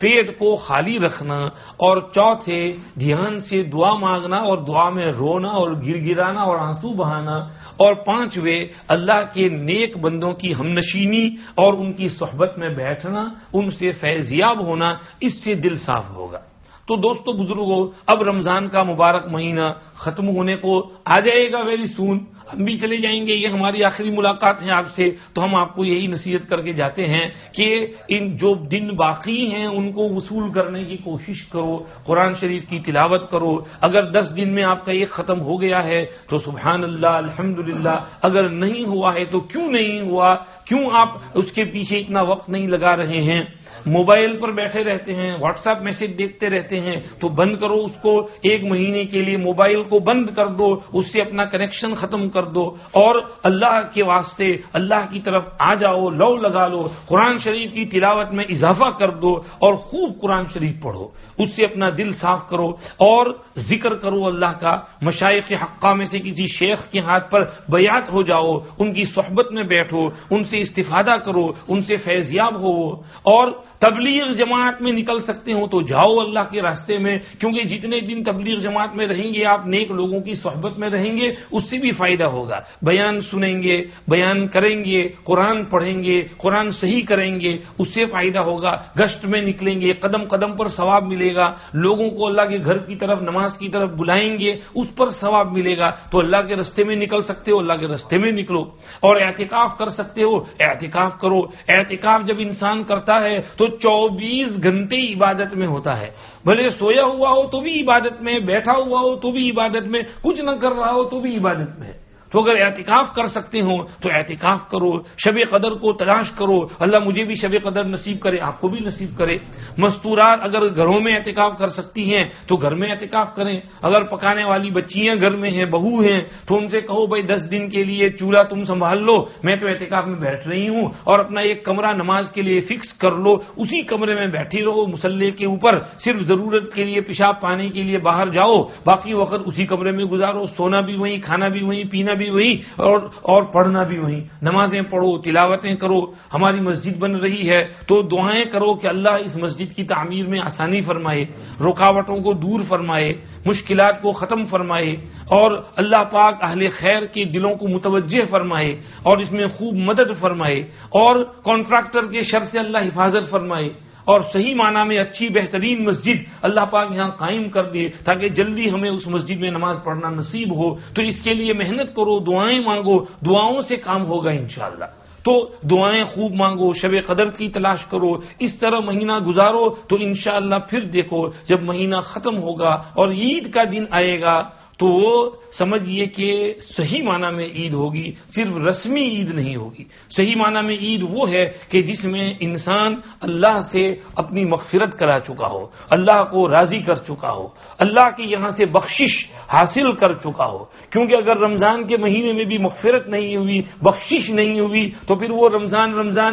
پیٹ کو خالی رکھنا، اور چوتھے دھیان سے دعا مانگنا اور دعا میں رونا اور گر گرانا اور آنسو بہانا، اور 5ویں اللہ کے نیک بندوں کی ہمنشینی اور ان کی صحبت میں بیٹھنا، ان سے فیضیاب ہونا. اس سے دل صاف ہوگا. تو دوستو بزرگوں، اب رمضان کا مبارک مہینہ ختم ہونے کو آ جائے گا ویری سون. ہم بھی چلے جائیں گے، یہ ہماری آخری ملاقات ہے آپ سے، تو ہم آپ کو یہی نصیحت کر کے جاتے ہیں کہ ان جو دن باقی ہیں ان کو وصول کرنے کی کوشش کرو، قرآن شریف کی تلاوت کرو. اگر 10 دن میں آپ کا یہ ختم ہو گیا ہے تو سبحان اللہ الحمدللہ. اگر نہیں ہوا ہے تو کیوں نہیں ہوا، کیوں آپ اس کے پیچھے اتنا وقت نہیں لگا رہے ہیں؟ موبائل پر بیٹھے رہتے ہیں، واٹس ایپ میسج دیکھتے رہتے ہیں، تو بند کرو اس کو. 1 مہینے کے لیے موبائل کو بند کر دو، اس سے اپنا کنیکشن ختم کر دو، اور اللہ کے واسطے اللہ کی طرف آ جاؤ، لو لگا لو. قرآن شریف کی تلاوت میں اضافہ کر دو اور خوب قرآن شریف پڑھو، اس سے اپنا دل صاف کرو اور ذکر کرو اللہ کا. مشائخ حقہ میں سے کسی شیخ کے ہاتھ پر بیعت ہو جاؤ، ان کی صحبت میں بیٹھو، ان سے استفادہ کرو، ان سے فیضیاب ہو. اور تبلیغ جماعت میں نکل سکتے ہو تو جاؤ اللہ کے راستے میں، کیونکہ جتنے دن تبلیغ جماعت میں رہیں گے آپ نیک لوگوں کی صحبت میں رہیں گے، اس سے بھی فائدہ ہوگا. بیان سنیں گے، بیان کریں گے، قرآن پڑھیں گے، قرآن صحیح کریں گے، اس سے فائدہ ہوگا. گشت میں نکلیں گے، قدم قدم پر ثواب ملے گا. لوگوں کو اللہ کے گھر کی طرف، نماز کی طرف بلائیں گے، اس پر ثواب ملے گا. تو اللہ کے راستے میں نکل سکتے ہو، اللہ کے راستے میں نکلو. اور اعتکاف کر سکتے ہو، اعتکاف کرو. اعتکاف جب انسان کرتا ہے تو 24 گھنٹے عبادت میں ہوتا ہے. بھلے سویا ہوا ہو تو بھی عبادت میں، بیٹھا ہوا ہو تو بھی عبادت میں، کچھ نہ کر رہا ہو تو بھی عبادت میں. تو اگر اعتکاف کر سکتے ہو تو اعتکاف کرو، شب قدر کو تلاش کرو، اللہ مجھے بھی شب قدر نصیب کرے، آپ کو بھی نصیب کرے۔ مستورات اگر گھروں میں اعتکاف کر سکتی ہیں تو گھر میں اعتکاف کریں، اگر پکانے والی بچیاں گھر میں ہیں، بہو ہیں، تو ان سے کہو بھائی 10 دن کے لیے چولہا تم سنبھال لو، میں تو اعتکاف میں بیٹھ رہی ہوں، اور اپنا ایک کمرہ نماز کے لیے فکس کر لو، اسی کمرے میں بیٹھی رہو مصلی کے اوپر، صرف ضرورت کے لیے پیشاب پانی کے لیے باہر جاؤ، باقی وقت اسی کمرے میں گزارو، سونا بھی وہیں، کھانا بھی وہیں، پینا بھی وہیں، اور پڑھنا بھی وہیں، نمازیں پڑھو، تلاوتیں کرو۔ ہماری مسجد بن رہی ہے تو دعائیں کرو کہ اللہ اس مسجد کی تعمیر میں آسانی فرمائے، رکاوٹوں کو دور فرمائے، مشکلات کو ختم فرمائے، اور اللہ پاک اہل خیر کے دلوں کو متوجہ فرمائے اور اس میں خوب مدد فرمائے، اور کانٹریکٹر کے شر سے اللہ حفاظت فرمائے، اور صحیح معنی میں اچھی بہترین مسجد اللہ پاک یہاں قائم کر دے تاکہ جلدی ہمیں اس مسجد میں نماز پڑھنا نصیب ہو۔ تو اس کے لیے محنت کرو، دعائیں مانگو، دعاؤں سے کام ہوگا انشاءاللہ۔ تو دعائیں خوب مانگو، شب قدر کی تلاش کرو، اس طرح مہینہ گزارو، تو انشاءاللہ پھر دیکھو جب مہینہ ختم ہوگا اور عید کا دن آئے گا تو وہ سمجھیے کہ صحیح معنی میں عید ہوگی، صرف رسمی عید نہیں ہوگی۔ صحیح معنی میں عید وہ ہے کہ جس میں انسان اللہ سے اپنی مغفرت کرا چکا ہو، اللہ کو راضی کر چکا ہو، اللہ کے یہاں سے بخشش حاصل کر چکا ہو، کیونکہ اگر رمضان کے مہینے میں بھی مغفرت نہیں ہوئی، بخشش نہیں ہوئی، تو پھر وہ رمضان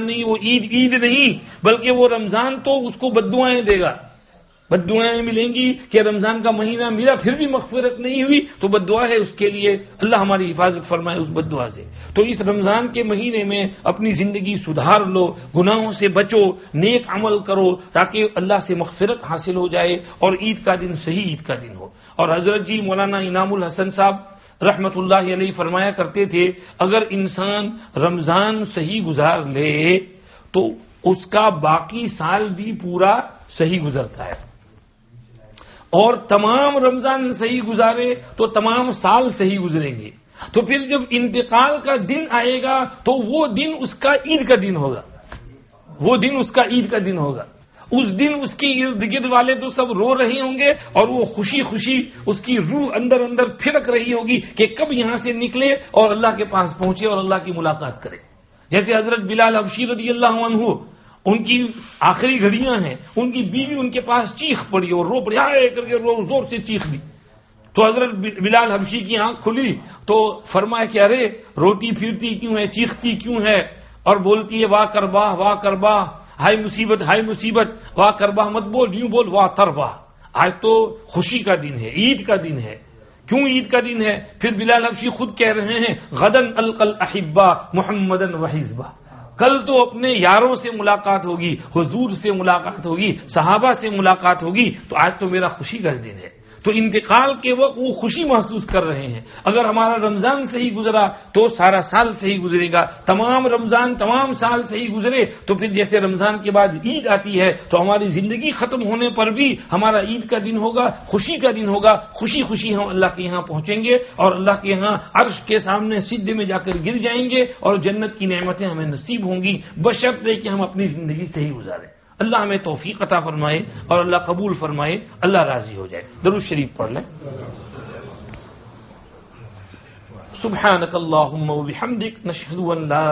نہیں، وہ عید نہیں، بلکہ وہ رمضان تو اس کو بددعائیں دے گا، بددعائیں ملیں گی کہ رمضان کا مہینہ ملا پھر بھی مغفرت نہیں ہوئی، تو بددعا ہے اس کے لیے، اللہ ہماری حفاظت فرمائے اس بددعا سے۔ تو اس رمضان کے مہینے میں اپنی زندگی سدھار لو، گناہوں سے بچو، نیک عمل کرو تاکہ اللہ سے مغفرت حاصل ہو جائے اور عید کا دن صحیح عید کا دن ہو۔ اور حضرت جی مولانا انعام الحسن صاحب رحمت اللہ علیہ فرمایا کرتے تھے، اگر انسان رمضان صحیح گزار لے تو اس کا باقی سال بھی پورا صحیح گزرتا ہے، اور تمام رمضان صحیح گزارے تو تمام سال صحیح گزریں گے۔ تو پھر جب انتقال کا دن آئے گا تو وہ دن اس کا عید کا دن ہوگا، وہ دن اس کا عید کا دن ہوگا۔ اس دن اس کے ارد گرد والے تو سب رو رہے ہوں گے، اور وہ خوشی خوشی اس کی روح اندر اندر پھرک رہی ہوگی کہ کب یہاں سے نکلے اور اللہ کے پاس پہنچے اور اللہ کی ملاقات کرے۔ جیسے حضرت بلال حبشی رضی اللہ عنہ، ان کی آخری گھڑیاں ہیں، ان کی بیوی ان کے پاس چیخ پڑی اور رو پڑی، آئے کر کے زور سے چیخ دی، تو حضرت بلال حبشی کی آنکھ کھلی تو فرمایا کہ ارے روتی پھرتی کیوں ہے، چیختی کیوں ہے، اور بولتی ہے واہ کرباہ واہ کرباہ، ہائے مصیبت، واہ کرباہ مت بول، یوں بول واہ ترباہ۔ آج تو خوشی کا دن ہے، عید کا دن ہے۔ کیوں عید کا دن ہے؟ پھر بلال حبشی خود کہہ رہے ہیں غدن القل احبا محمدن وحزبہ، کل تو اپنے یاروں سے ملاقات ہوگی، حضور سے ملاقات ہوگی، صحابہ سے ملاقات ہوگی، تو آج تو میرا خوشی کا دن ہے۔ تو انتقال کے وقت وہ خوشی محسوس کر رہے ہیں۔ اگر ہمارا رمضان صحیح گزرا تو سارا سال صحیح گزرے گا، تمام رمضان تمام سال صحیح گزرے تو پھر جیسے رمضان کے بعد عید آتی ہے تو ہماری زندگی ختم ہونے پر بھی ہمارا عید کا دن ہوگا، خوشی کا دن ہوگا، خوشی خوشی ہم اللہ کے یہاں پہنچیں گے اور اللہ کے یہاں عرش کے سامنے سجدے میں جا کر گر جائیں گے اور جنت کی نعمتیں ہمیں نصیب ہوں گی، بشرطے کہ ہم اپنی زندگی صحیح گزاریں۔ اللہ ہمیں توفیق عطا فرمائے اور اللہ قبول فرمائے، اللہ راضی ہو جائے۔ درود شریف پڑھ لیں۔ سبحانك اللهم وبحمدك نشهد أن لا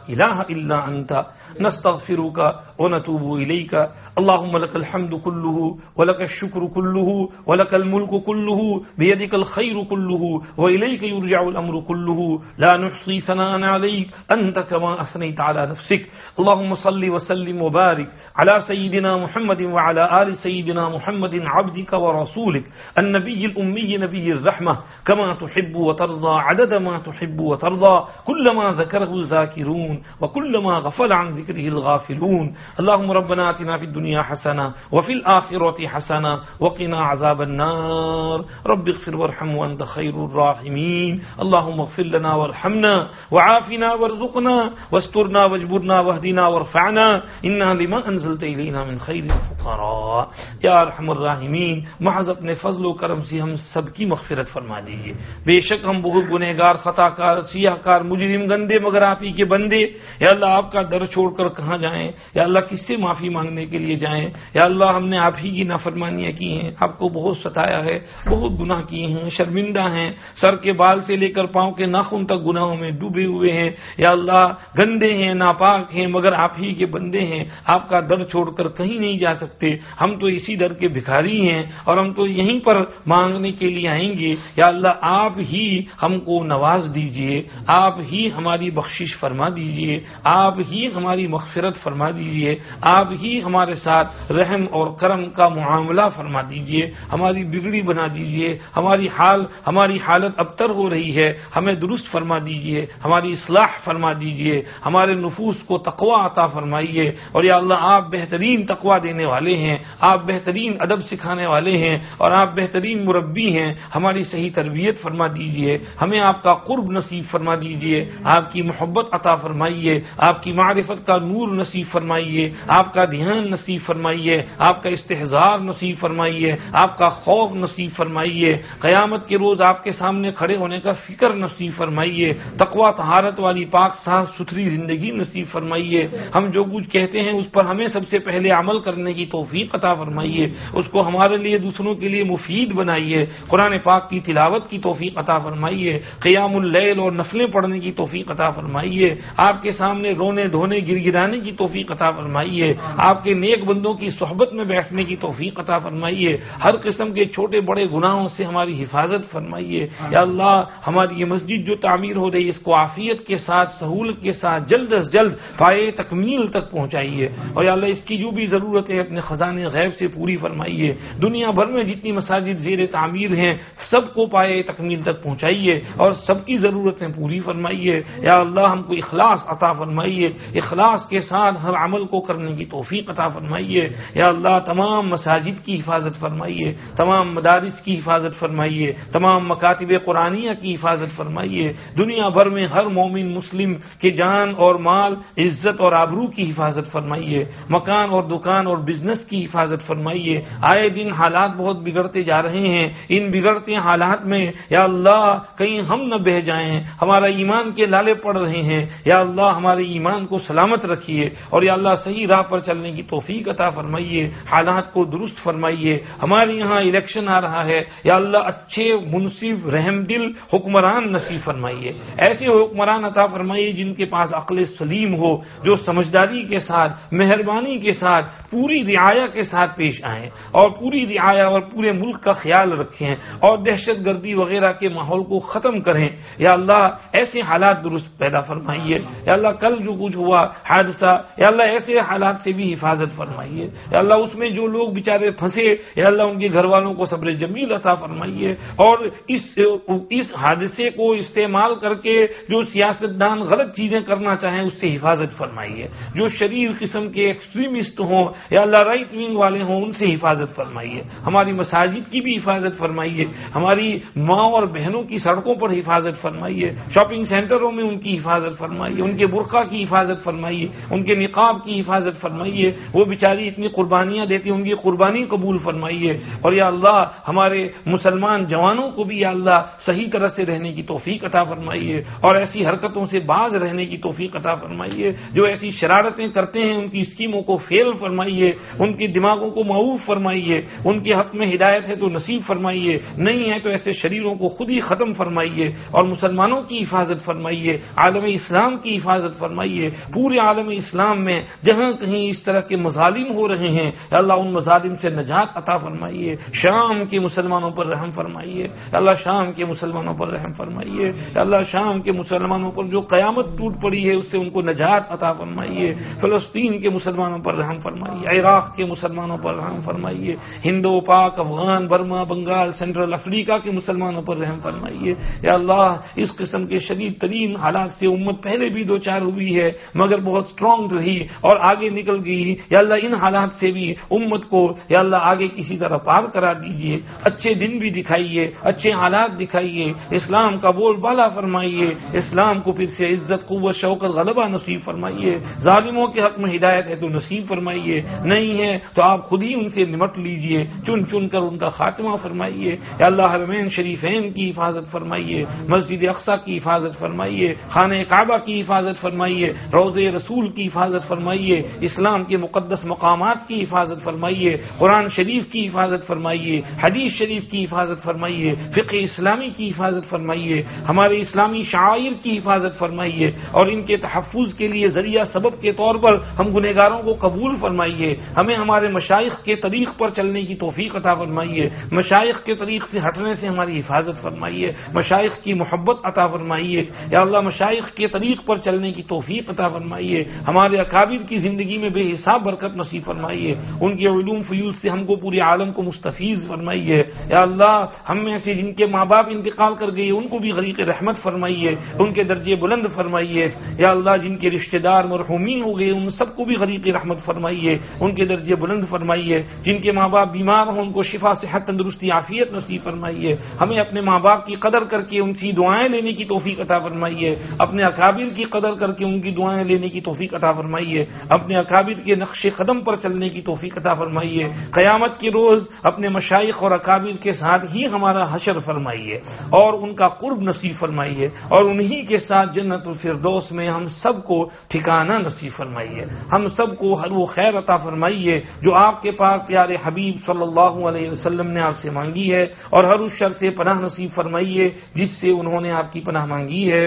إله إلا أنت نستغفرك ونتوب إليك اللهم لك الحمد كله ولك الشكر كله ولك الملك كله بيدك الخير كله وإليك يرجع الأمر كله لا نحصي ثناء عليك أنت كما أثنيت على نفسك اللهم صل وسلم وبارك على سيدنا محمد وعلى آل سيدنا محمد عبدك ورسولك النبي الأمي نبي الرحمة كما تحب وترضى عدد ما تحب وترضى كلما ذكره الذاكرون وكلما غفل عن ذكره الغافلون اللهم ربنا آتنا في الدنيا حسنة وفي الآخرة حسنة وقنا عذاب النار رب اغفر وارحم وأنت خير الراحمين اللهم اغفر لنا وارحمنا وعافنا وارزقنا واسترنا واجبرنا واهدنا وارفعنا إنا لما أنزلت إلينا من خير الفقراء یا ارحم الراحمین، محض اپنے فضل و کرم سے ہم سب کی مغفرت فرما دیجیے۔ بے شک ہم بہت گنہ گناہ گار، خطا کار، سیاہ کار، مجرم، گندے مگر آپ ہی کے بندے. یا اللہ آپ کا در چھوڑ کر کہاں جائیں؟ یا اللہ کس سے معافی مانگنے کے لیے جائیں؟ یا اللہ ہم نے آپ ہی کی نافرمانیاں کی ہیں، آپ کو بہت ستایا ہے، بہت گناہ کیے ہیں، شرمندہ ہیں، سر کے بال سے لے کر پاؤں کے ناخن تک گناہوں میں ڈوبے ہوئے ہیں. یا اللہ گندے ہیں، ناپاک ہیں، مگر آپ ہی کے بندے ہیں، آپ کا در چھوڑ کر کہیں نہیں جا سکتے. ہم تو اسی در کے بھکاری ہیں اور ہم تو یہیں پر مانگنے کے لیے آئیں گے. یا اللہ آپ ہی ہم کو نواز دیجئے، آپ ہی ہماری بخشش فرما دیجئے، آپ ہی ہماری مغفرت فرما دیجئے، آپ ہی ہمارے ساتھ رحم اور کرم کا معاملہ فرما دیجئے، ہماری بگڑی بنا دیجئے، ہماری حالت ابتر ہو رہی ہے، ہمیں درست فرما دیجئے، ہماری اصلاح فرما دیجئے، ہمارے نفوس کو تقوی عطا فرمائیے. اور یا اللہ آپ بہترین تقوی دینے والے ہیں، آپ بہترین ادب سکھانے والے ہیں اور آپ بہترین مربی ہیں. ہماری صحیح تربیت فرما دیجئے، ہمیں آپ کا قرب نصیب فرما دیجئے، آپ کی محبت عطا فرمائیے، آپ کی معرفت کا نور نصیب فرمائیے، آپ کا دھیان نصیب فرمائیے، آپ کا استحضار نصیب فرمائیے، آپ کا خوف نصیب فرمائیے، قیامت کے روز آپ کے سامنے کھڑے ہونے کا فکر نصیب فرمائیے، تقوی طہارت والی پاک صاف ستھری زندگی نصیب فرمائیے. ہم جو کچھ کہتے ہیں اس پر ہمیں سب سے پہلے عمل کرنے کی توفیق عطا فرمائیے، اس کو ہمارے لیے دوسروں کے لیے مفید بنائیے. قرآن پاک کی تلاوت کی توفیق عطا فرمائیے، قیام اللیل اور نفلیں پڑھنے کی توفیق عطا فرمائیے، آپ کے سامنے رونے دھونے گر گرانے کی توفیق عطا فرمائیے، آپ کے نیک بندوں کی صحبت میں بیٹھنے کی توفیق عطا فرمائیے، ہر قسم کے چھوٹے بڑے گناہوں سے ہماری حفاظت فرمائیے. یا اللہ ہماری یہ مسجد جو تعمیر ہو رہی ہے اس کو عافیت کے ساتھ، سہولت کے ساتھ جلد از جلد پائے تکمیل تک پہنچائیے. اور یا اللہ اس کی جو بھی ضرورت ہے اپنے خزانے غیب سے پوری فرمائیے. دنیا بھر میں جتنی مساجد زیر تعمیر ہیں سب کو پائے تکمیل تک پہنچائیے اور سب کی ضرورتیں پوری فرمائیے. یا اللہ ہم کو اخلاص عطا فرمائیے، اخلاص کے ساتھ ہر عمل کو کرنے کی توفیق عطا فرمائیے. یا اللہ تمام مساجد کی حفاظت فرمائیے، تمام مدارس کی حفاظت فرمائیے، تمام مکاتب قرآنیہ کی حفاظت فرمائیے. دنیا بھر میں ہر مومن مسلم کے جان اور مال، عزت اور آبرو کی حفاظت فرمائیے، مکان اور دکان اور بزنس کی حفاظت فرمائیے. آئے دن حالات بہت بگڑتے جا رہے ہیں، ان بگڑتے حالات میں یا اللہ کہیں ہم نہ بہ جائیں، ہمارا ایمان کے لالے پڑ رہے ہیں. یا اللہ ہمارے ایمان کو سلامت رکھیے اور یا اللہ صحیح راہ پر چلنے کی توفیق عطا فرمائیے، حالات کو درست فرمائیے. ہمارے یہاں الیکشن آ رہا ہے، یا اللہ اچھے منصف رحم دل حکمران نصیب فرمائیے، ایسے حکمران عطا فرمائیے جن کے پاس عقل سلیم ہو، جو سمجھداری کے ساتھ، مہربانی کے ساتھ، پوری رعایا کے ساتھ پیش آئیں اور پوری رعایا اور پورے ملک کا خیال رکھیں اور دہشت گردی وغیرہ کے ماحول کو ختم کریں. یا اللہ ایسے حالات درست پیدا فرمائیے. یا اللہ کل جو کچھ ہوا حادثہ، یا اللہ ایسے حالات سے بھی حفاظت فرمائیے. یا اللہ اس میں جو لوگ بیچارے پھنسے، یا اللہ ان کے گھر والوں کو صبر جمیل عطا فرمائیے. اور اس حادثے کو استعمال کر کے جو سیاستدان غلط چیزیں کرنا چاہیں اس سے حفاظت فرمائیے. جو شریر قسم کے ایکسٹریمسٹ ہوں یا اللہ رائٹ ونگ والے ہوں ان سے حفاظت فرمائیے. ہماری مساجد کی بھی حفاظت فرمائیے، ہماری ماں اور بہنوں کی سڑکوں پر حفاظت فرمائیے، شاپنگ سینٹروں میں ان کی حفاظت فرمائیے، ان کے برقع کی حفاظت فرمائیے، ان کے نقاب کی حفاظت فرمائیے. وہ بیچاری اتنی قربانیاں دیتی ہیں، ان کی قربانی قبول فرمائیے. اور یا اللہ ہمارے مسلمان جوانوں کو بھی یا اللہ صحیح طرح سے رہنے کی توفیق عطا فرمائیے اور ایسی حرکتوں سے باز رہنے کی توفیق عطا فرمائیے. جو ایسی شرارتیں کرتے ہیں ان کی اسکیموں کو فیل فرمائیے، ان کی دماغوں کو معوف فرمائیے. ان کے حق میں ہدایت ہے تو نصیب فرمائیے، نہیں ہے تو ایسے شریروں کو خود ہی ختم فرمائیے اور مسلمانوں کی حفاظت فرمائیے، عالم اسلام کی حفاظت فرمائیے. پورے عالم اسلام میں جہاں کہیں اس طرح کے مظالم ہو رہے ہیں اللہ ان مظالم سے نجات عطا فرمائیے. شام کے مسلمانوں پر رحم فرمائیے، اللہ شام کے مسلمانوں پر رحم فرمائیے. اللہ شام کے مسلمانوں پر جو قیامت ٹوٹ پڑی ہے اس سے ان کو نجات عطا فرمائیے. فلسطین کے مسلمانوں پر رحم فرمائیے، عراق کے مسلمانوں پر رحم فرمائیے، ہندو پاک افغان برما بنگال سینٹرل افریقہ کے مسلمانوں پر رحم فرمائیے. یا اللہ اس قسم کے شدید ترین حالات سے امت پہلے بھی دو چار ہوئی ہے مگر بہت سٹرونگ رہی اور آگے نکل گئی. یا اللہ ان حالات سے بھی امت کو یا اللہ آگے کسی طرح پار کرا دیجئے. اچھے دن بھی دکھائیے، اچھے حالات دکھائیے، اسلام کا بول بالا فرمائیے، اسلام کو پھر سے عزت قوت شوکت غلبہ نصیب فرمائیے. ظالموں کے حق میں ہدایت ہے تو نصیب فرمائیے، نہیں ہے تو آپ خود ہی ان سے نمٹ لیجئے، چن چن کر ان کا خاتمہ فرمائیے. یا اللہ حرمین شریفین کی حفاظت فرمائیے، فرمائیے، مسجد اقصی کی حفاظت فرمائیے، خانہ کعبہ کی حفاظت فرمائیے، روضہ رسول کی حفاظت فرمائیے، اسلام کے مقدس مقامات کی حفاظت فرمائیے، قرآن شریف کی حفاظت فرمائیے، حدیث شریف کی حفاظت فرمائیے، فقہ اسلامی کی حفاظت فرمائیے، ہمارے اسلامی شعائر کی حفاظت فرمائیے، اور ان کے تحفظ کے لیے ذریعہ سبب کے طور پر ہم گنہگاروں کو قبول فرمائیے، ہمیں ہمارے مشائخ کے طریق پر چلنے کی توفیق عطا فرمائیے، مشائخ کے طریق سے ہٹنے سے ہماری حفاظت فرمائیے، مشائخ کی محبت عطا فرمائیے، یا اللہ مشائخ کے طریق پر چلنے کی توفیق عطا فرمائیے، ہمارے اکابر کی زندگی میں بے حساب برکت نصیب فرمائیے، ان کے علوم فیوز سے ہم کو پورے عالم کو مستفیض فرمائیے، یا اللہ ہم میں سے جن کے ماں باپ انتقال کر گئے ان کو بھی غریق رحمت فرمائیے، ان کے درجے بلند فرمائیے، یا اللہ جن کے رشتہ دار مرحومین ہو گئے ان سب کو بھی غریق رحمت فرمائیے، ان کے درجے بلند فرمائیے، جن کے ماں باپ بیمار ہوں ان کو شفا صحت تندرستی عافیت نصیب فرمائیے، ہمیں اپنے ماں باپ کی قدر کر کے ان کی دعائیں لینے کی توفیق عطا فرمائیے، اپنے اکابر کی قدر کر کے ان کی دعائیں لینے کی توفیق عطا فرمائیے، اپنے اکابر کے نقش قدم پر چلنے کی توفیق عطا فرمائیے، قیامت کے روز اپنے مشائخ اور اکابر کے ساتھ ہی ہمارا حشر فرمائیے اور ان کا قرب نصیب فرمائیے، اور انہی کے ساتھ جنت الفردوس میں ہم سب کو ٹھکانہ نصیب فرمائیے، ہم سب کو ہر وہ خیر عطا فرمائیے جو آپ کے پاک پیارے حبیب صلی اللہ علیہ وسلم نے آپ سے مانگی ہے، اور ہر اس شر سے پناہ نصیب فرمائیے جس سے انہوں نے آپ کی پناہ مانگی ہے۔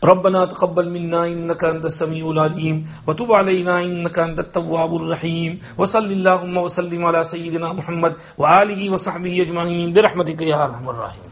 ربنا تقبل منا انك انت السميع العليم وتب علينا انك انت التواب الرحيم وصلى اللهم وسلم على سيدنا محمد وآله وصحبه اجمعين برحمتك يا ارحم الراحمين۔